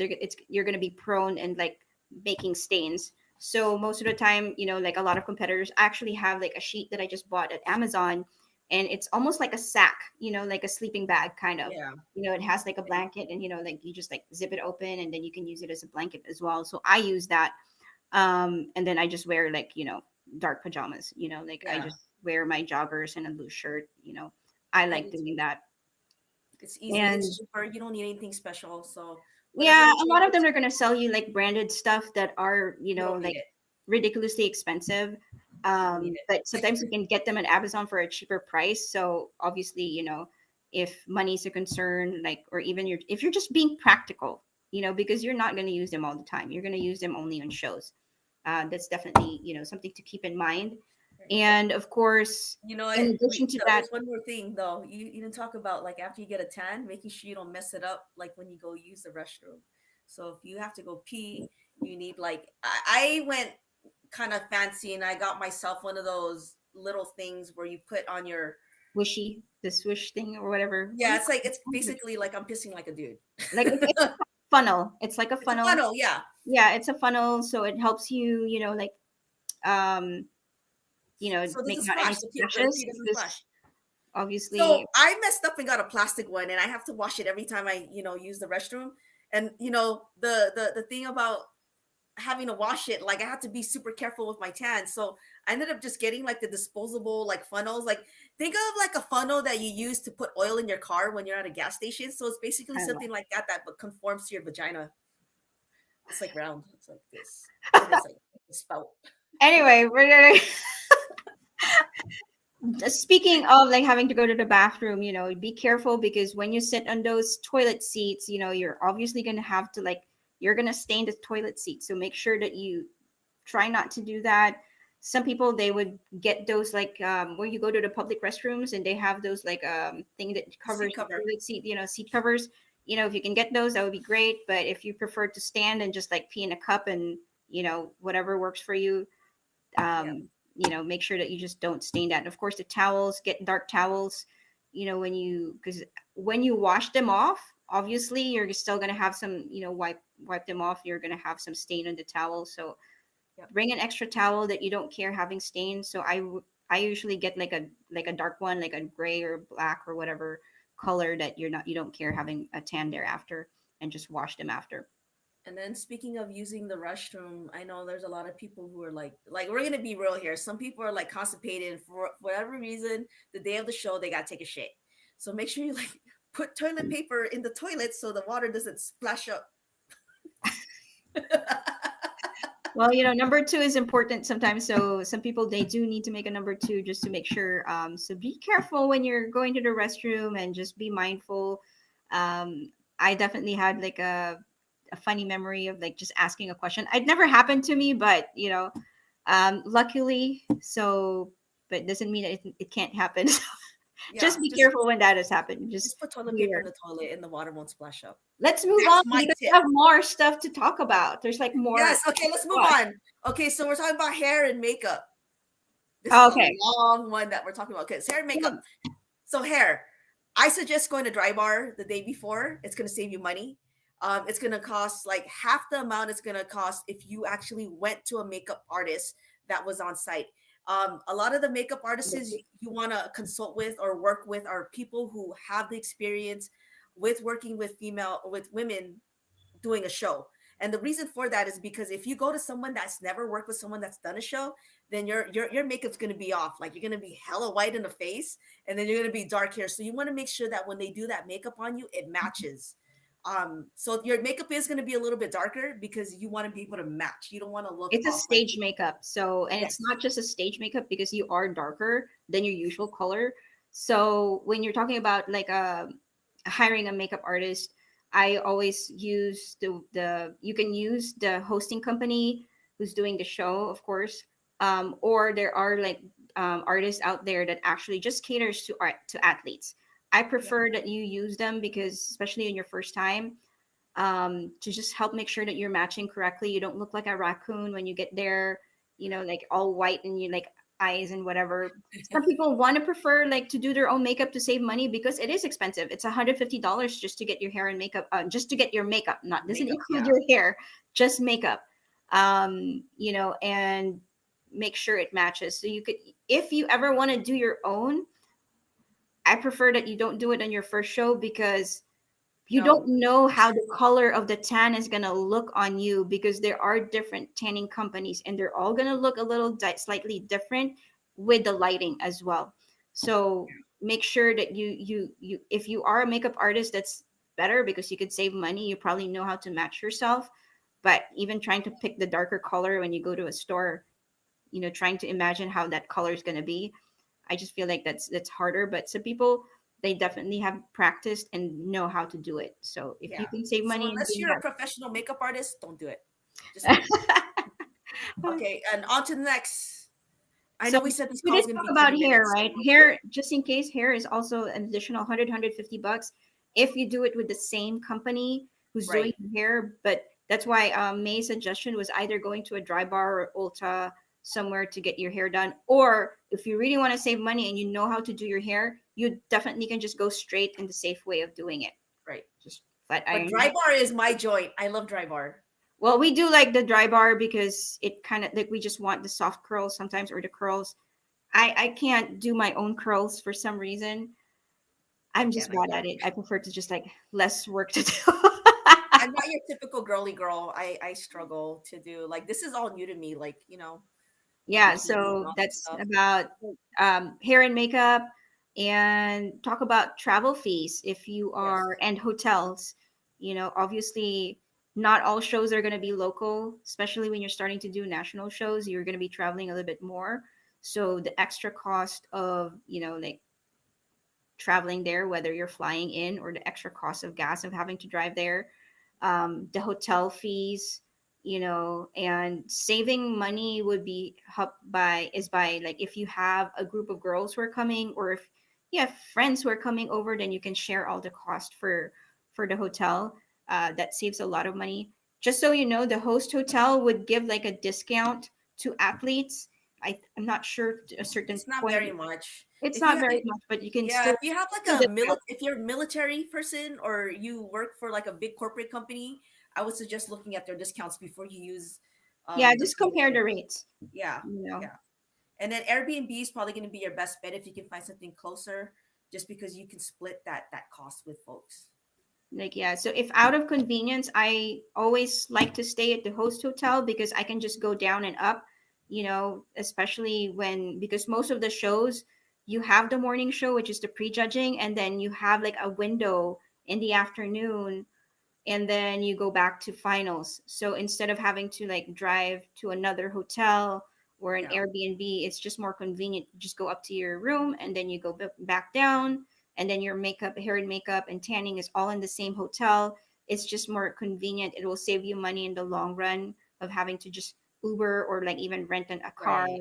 you're going to be prone and like making stains. So most of the time, like a lot of competitors actually have like a sheet that I just bought at Amazon, and it's almost like a sack, like a sleeping bag kind of. Yeah. It has like a blanket, and like you just like zip it open, and then you can use it as a blanket as well. So I use that. And then I just wear like, dark pajamas, like I Yeah. just wear my joggers and a loose shirt. I I like do too. doing that. It's easy. And It's cheaper. You don't need anything special. So whatever yeah, the a kid lot of them gets, are going to sell you like branded stuff that are, you don't need like it. ridiculously expensive. You don't need it. But sometimes you can get them at Amazon for a cheaper price. So obviously, if money is a concern, like, or even if you're just being practical, because you're not going to use them all the time, you're going to use them only on shows. That's definitely, something to keep in mind. Right. And of course, You know what? in Wait, addition to that, there's one more thing though. You didn't talk about like after you get a tan, making sure you don't mess it up like when you go use the restroom. So if you have to go pee, you need like I went kind of fancy, and I got myself one of those little things where you put on your, the swish thing or whatever, what do yeah, you it's like it's call it? basically like I'm pissing like a dude. Like it's a funnel. It's like a It's a funnel. funnel, yeah. Yeah, it's a funnel, so it helps you, like, um, So there's a make not any splash. The pee splashes doesn't because splash. So obviously I messed up and got a plastic one, and I have to wash it every time I, use the restroom. And the thing about having to wash it, like I had to be super careful with my tan. So I ended up just getting like the disposable like funnels. Like think of like a funnel that you use to put oil in your car when you're at a gas station. So it's basically I don't know. something like that but conforms to your vagina. It's like round. It's like this. And it's like a spout. Anyway, we're gonna speaking of like having to go to the bathroom, be careful because when you sit on those toilet seats, you're obviously gonna have to like you're gonna stain the toilet seat. So make sure that you try not to do that. Some people they would get those like where you go to the public restrooms and they have those like thing that Seat covers the cover. toilet seat, seat covers. If you can get those, that would be great. But if you prefer to stand and just like pee in a cup and whatever works for you, Yeah. make sure that you just don't stain that. And of course, the towels, get dark towels. Because when you wash them off, obviously you're still gonna have some, wipe them off. You're gonna have some stain on the towel. So Yep. bring an extra towel that you don't care having stains. So I usually get like a dark one, like a gray or black or whatever color that you don't care having a tan thereafter, and just wash them after. And then speaking of using the restroom, I know there's a lot of people who are like we're gonna be real here. Some people are like constipated, and for whatever reason, the day of the show they gotta take a shit. So make sure you like put toilet paper in the toilet so the water doesn't splash up. Well, number two is important sometimes. So some people they do need to make a number two just to make sure. So be careful when you're going to the restroom and just be mindful. I definitely had like a funny memory of like just asking a question. It never happened to me, but luckily. So, but doesn't mean that it can't happen. So Yeah, just be careful when that has happened. Just just put toilet be paper aware. in the toilet and the water won't splash up. Let's move That's on my because we tip. have more stuff to talk about. There's like more. Yes, okay, let's move on. Okay, so we're talking about hair and makeup. This is a Okay. long one that we're talking about. Okay, hair and makeup. So hair, I suggest going to dry bar the day before. It's going to save you money. It's going to cost like half the amount it's going to cost if you actually went to a makeup artist that was on site. A lot of the makeup artists you want to consult with or work with are people who have the experience with working with women doing a show. And the reason for that is because if you go to someone that's never worked with someone that's done a show, then your makeup's going to be off. Like you're going to be hella white in the face, and then you're going to be dark hair. So you want to make sure that when they do that makeup on you, it matches. So your makeup is going to be a little bit darker because you want to be able to match. You don't want to look It's a off. Like stage makeup. So, and it's yes, not just a stage makeup because you are darker than your usual color. So, when you're talking about like hiring a makeup artist, I always use the you can use the hosting company who's doing the show, of course. Or there are like artists out there that actually just caters to art to athletes. I yep, prefer that you use them because especially in your first time, to just help make sure that you're matching correctly. You don't look like a raccoon when you get there, like all white and you like eyes and whatever. Some people want to prefer like to do their own makeup to save money because it is expensive. It's $150 just to get your hair and makeup, just to get your makeup. Not doesn't makeup. include Yeah, your hair, just makeup. And make sure it matches. So you could, if you ever want to do your own, I prefer that you don't do it on your first show because you don't no, know how the color of the tan is going to look on you because there are different tanning companies and they're all going to look a little slightly different with the lighting as well. So make sure that you if you are a makeup artist, that's better because you could save money. You probably know how to match yourself, but even trying to pick the darker color when you go to a store, trying to imagine how that color is going to be, I just feel like that's harder. But some people, they definitely have practiced and know how to do it. So if you yeah. can save So money and unless doing you're a that. professional makeup artist, don't do it. Just don't. Okay, and on to the next. I So know we said this we call did is going to talk be about 30 hair, minutes. right? Hair, just in case, hair is also an additional 100 $150 if you do it with the same company who's doing Right. your hair. But that's why May's suggestion was either going to a dry bar or Ulta somewhere to get your hair done. Or if you really want to save money and you know how to do your hair, you definitely can just go straight in the safe way of doing it. Right. Just flat But iron dry it. bar is my joint. I love dry bar. Well, we do like the dry bar because it kind of like we just want the soft curls sometimes or the curls. I can't do my own curls for some reason. I I'm can. just I bad can. at it. I prefer to just like less work to do. I'm not your typical girly girl. I struggle to do like this is all new to me. Like the Yeah, bikini and so all that that's stuff. about hair and makeup, and talk about travel fees if you Yes. are, and hotels. Obviously, not all shows are going to be local, especially when you're starting to do national shows. You're going to be traveling a little bit more. So the extra cost of, like traveling there, whether you're flying in or the extra cost of gas of having to drive there, the hotel fees, and saving money would be helped by like if you have a group of girls who are coming, or if you have friends who are coming over, then you can share all the cost for the hotel. That saves a lot of money. Just so you know, the host hotel would give like a discount to athletes. I'm not sure to a certain It's not point. very much. It's not very much, but you can Yeah, still if you have like still discount. if you're a military person or you work for like a big corporate company, I would suggest looking at their discounts before you use Yeah, the just compare promo. the rates. Yeah, You know, yeah. And then Airbnb is probably going to be your best bet if you can find something closer, just because you can split that cost with folks. like yeah. So if out of convenience, I always like to stay at the host hotel because I can just go down and up. Especially when because most of the shows you have the morning show, which is the prejudging, and then you have like a window in the afternoon and then you go back to finals. So instead of having to like drive to another hotel or an Yeah, Airbnb, it's just more convenient. You just go up to your room and then you go back down, and then your makeup, hair and makeup and tanning is all in the same hotel. It's just more convenient. It will save you money in the long run of having to just Uber or like even rent a car right.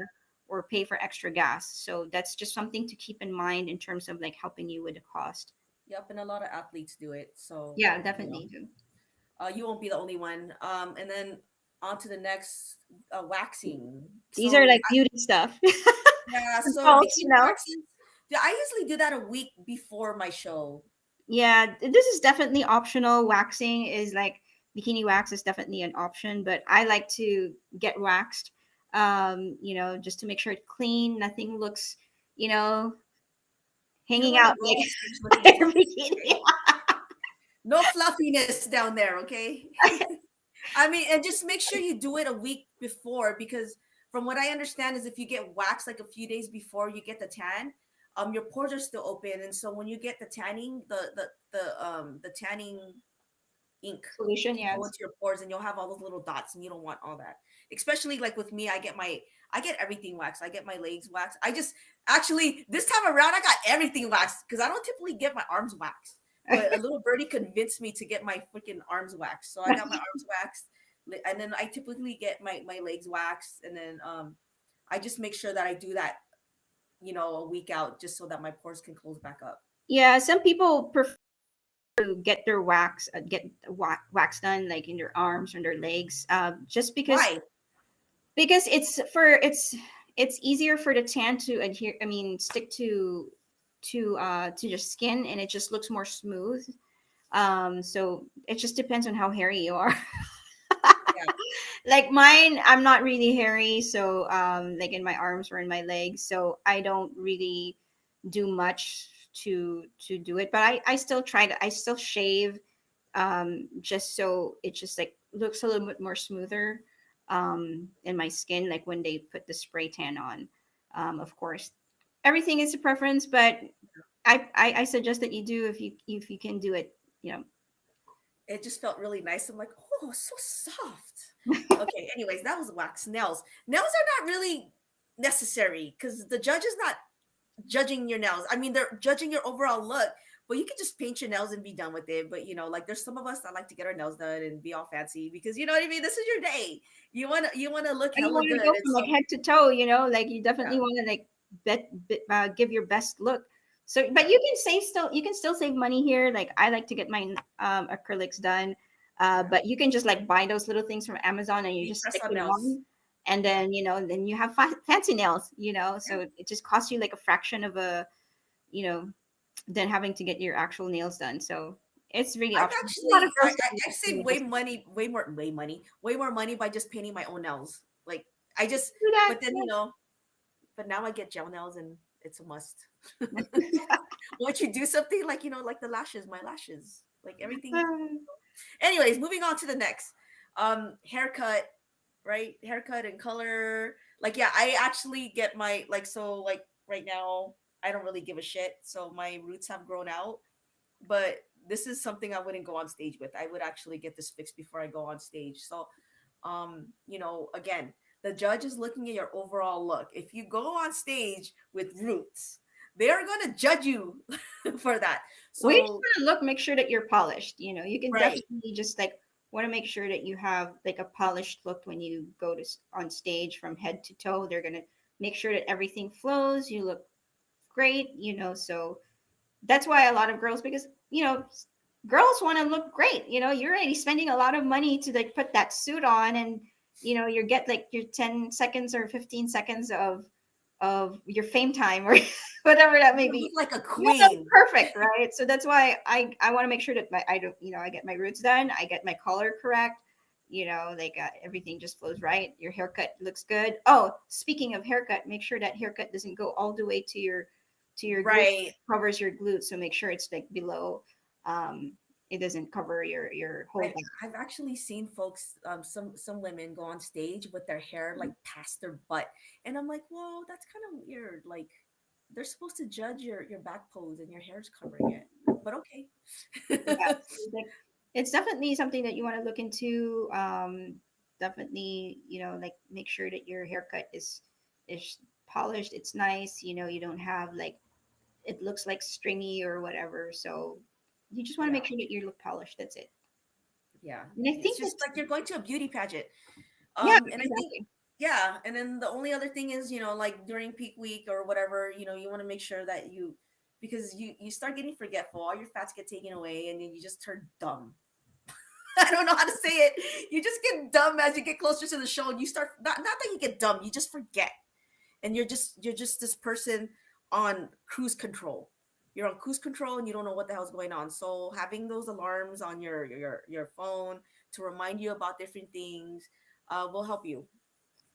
or pay for extra gas. So that's just something to keep in mind in terms of like helping you with the cost. Yep, and a lot of athletes do it. So, Yeah, definitely do. you won't be the only one. And then on to the next waxing. These are So like beauty stuff. Yeah, so False, bikini waxes, yeah, I usually do that a week before my show. Yeah, this is definitely optional. Waxing is like bikini wax is definitely an option, but I like to get waxed, just to make sure it's clean, nothing looks, you know, You don't hanging want to out go on stage looking like fluffy, bikini. okay? No fluffiness down there, okay? I mean, and just make sure you do it a week before, because from what I understand is if you get waxed like a few days before you get the tan, your pores are still open, and so when you get the tanning, the tanning ink Solution, can go yes. into your pores, and you'll have all those little dots, and you don't want all that. Especially like with me, I get everything waxed. I get my legs waxed. I just actually this time around I got everything waxed because I don't typically get my arms waxed. But a little birdie convinced me to get my freaking arms waxed. So I got my arms waxed, and then I typically get my legs waxed, and then I just make sure that I do that, a week out, just so that my pores can close back up. Yeah, some people prefer to get their wax done like in their arms and their legs, just Why? because it's easier for the tan to adhere. I mean, stick to your skin, and it just looks more smooth. So it just depends on how hairy you are. Yeah. Like mine, I'm not really hairy, so like in my arms or in my legs, so I don't really do much to do it. But I still try to I still shave, just so it just like looks a little bit more smoother in my skin, like when they put the spray tan on. Of course, everything is a preference, but I suggest that you do if you can do it. You know, It just felt really nice. I'm like, oh, so soft. Okay, anyways, that was wax. Nails. Nails are not really necessary because the judge is not judging your nails. I mean, they're judging your overall look, but you can just paint your nails and be done with it. But like there's some of us that like to get our nails done and be all fancy because you know what I mean. This is your day. You wanna look you hella want to good, go and from like so head to toe, like you yeah, definitely want to like give your best look. So, but you can still save money here. Like I like to get my acrylics done, yeah. but you can just like buy those little things from Amazon and you Be just press stick on them nails. on, and Yeah, then you have fancy nails. yeah. So it just costs you like a fraction of a you know than having to get your actual nails done. So it's really I've optional. A lot of actually girls I save really just way more money by just painting my own nails. Like I just, do that. but then but now I get gel nails and it's a must. Once you do something like like the lashes, my lashes, like everything. Yeah. Anyways, moving on to the next, haircut, right? Haircut and color. Like yeah, I actually get my like right now I don't really give a shit. So my roots have grown out, but this is something I wouldn't go on stage with. I would actually get this fixed before I go on stage. So, again, the judge is looking at your overall look. If you go on stage with roots, they are going to judge you for that. We just So, want to look, make sure that you're polished. You can right. definitely just like want to make sure that you have like a polished look when you go on stage from head to toe. They're gonna make sure that everything flows. You look great. So that's why a lot of girls, because girls want to look great. You're already spending a lot of money to like put that suit on, and you get like your 10 seconds or 15 seconds of your fame time or whatever that may You be. look like a Yeah, that's queen. perfect, right? So that's why I want to make sure that I don't, I get my roots done, I get my color correct, like everything just flows right. Your haircut looks good. Oh, speaking of haircut, make sure that haircut doesn't go all the way to your glute, Right. covers your glute. So make sure it's like below. Um, it doesn't cover your whole I've, back. I've actually seen folks, some women go on stage with their hair like past their butt, and I'm like, whoa, that's kind of weird. Like, they're supposed to judge your back pose, and your hair's covering it. But okay. Yeah, like, it's definitely something that you want to look into. Definitely, like make sure that your haircut is polished. It's nice. You don't have like it looks like stringy or whatever. So you just want to Yeah, make sure that you look polished. That's it. yeah. And I It's think just that's like you're going to a beauty pageant. yeah, And I think, exactly. yeah, and then the only other thing is, like during peak week or whatever, you want to make sure that because you start getting forgetful, all your fats get taken away, and then you just turn dumb. I don't know how to say it. You just get dumb as you get closer to the show, and you start not that you get dumb, you just forget. and you're just this person on cruise control. You're on cruise control and you don't know what the hell's going on. So having those alarms on your phone to remind you about different things will help you.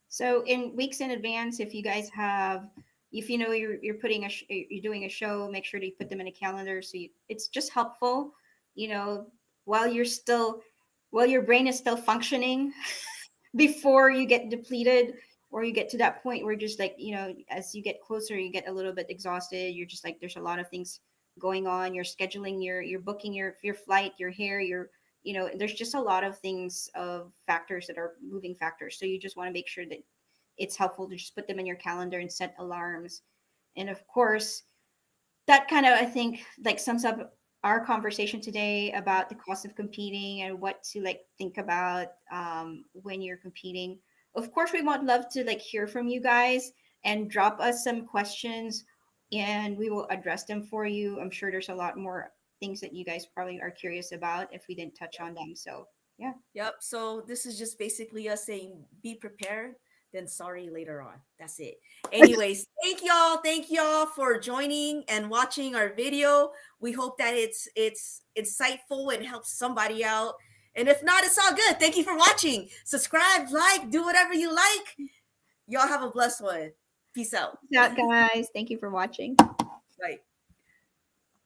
So in weeks in advance, if you guys have, if you know you're putting you're doing a show, make sure to put them in a calendar. So it's just helpful, you know, while you're still, while your brain is still functioning, before you get depleted, or you get to that point where just like, you know, as you get closer, you get a little bit exhausted. You're just like, there's a lot of things going on. You're scheduling, you're booking your flight, your hair, your, you know, there's just a lot of things, of factors that are moving factors. So you just want to make sure that it's helpful to just put them in your calendar and set alarms. And of course, that kind of, I think, like sums up our conversation today about the cost of competing and what to like think about when you're competing. Of course, we would love to like hear from you guys and drop us some questions, and we will address them for you. I'm sure there's a lot more things that you guys probably are curious about if we didn't touch on them. So yeah. Yep. So this is just basically us saying be prepared, then sorry later on. That's it. Anyways, thank y'all. Thank y'all for joining and watching our video. We hope that it's insightful and helps somebody out. And if not, it's all good. Thank you for watching. Subscribe, like, do whatever you like. Y'all have a blessed one. Peace out. Peace out, guys. Thank you for watching. Bye.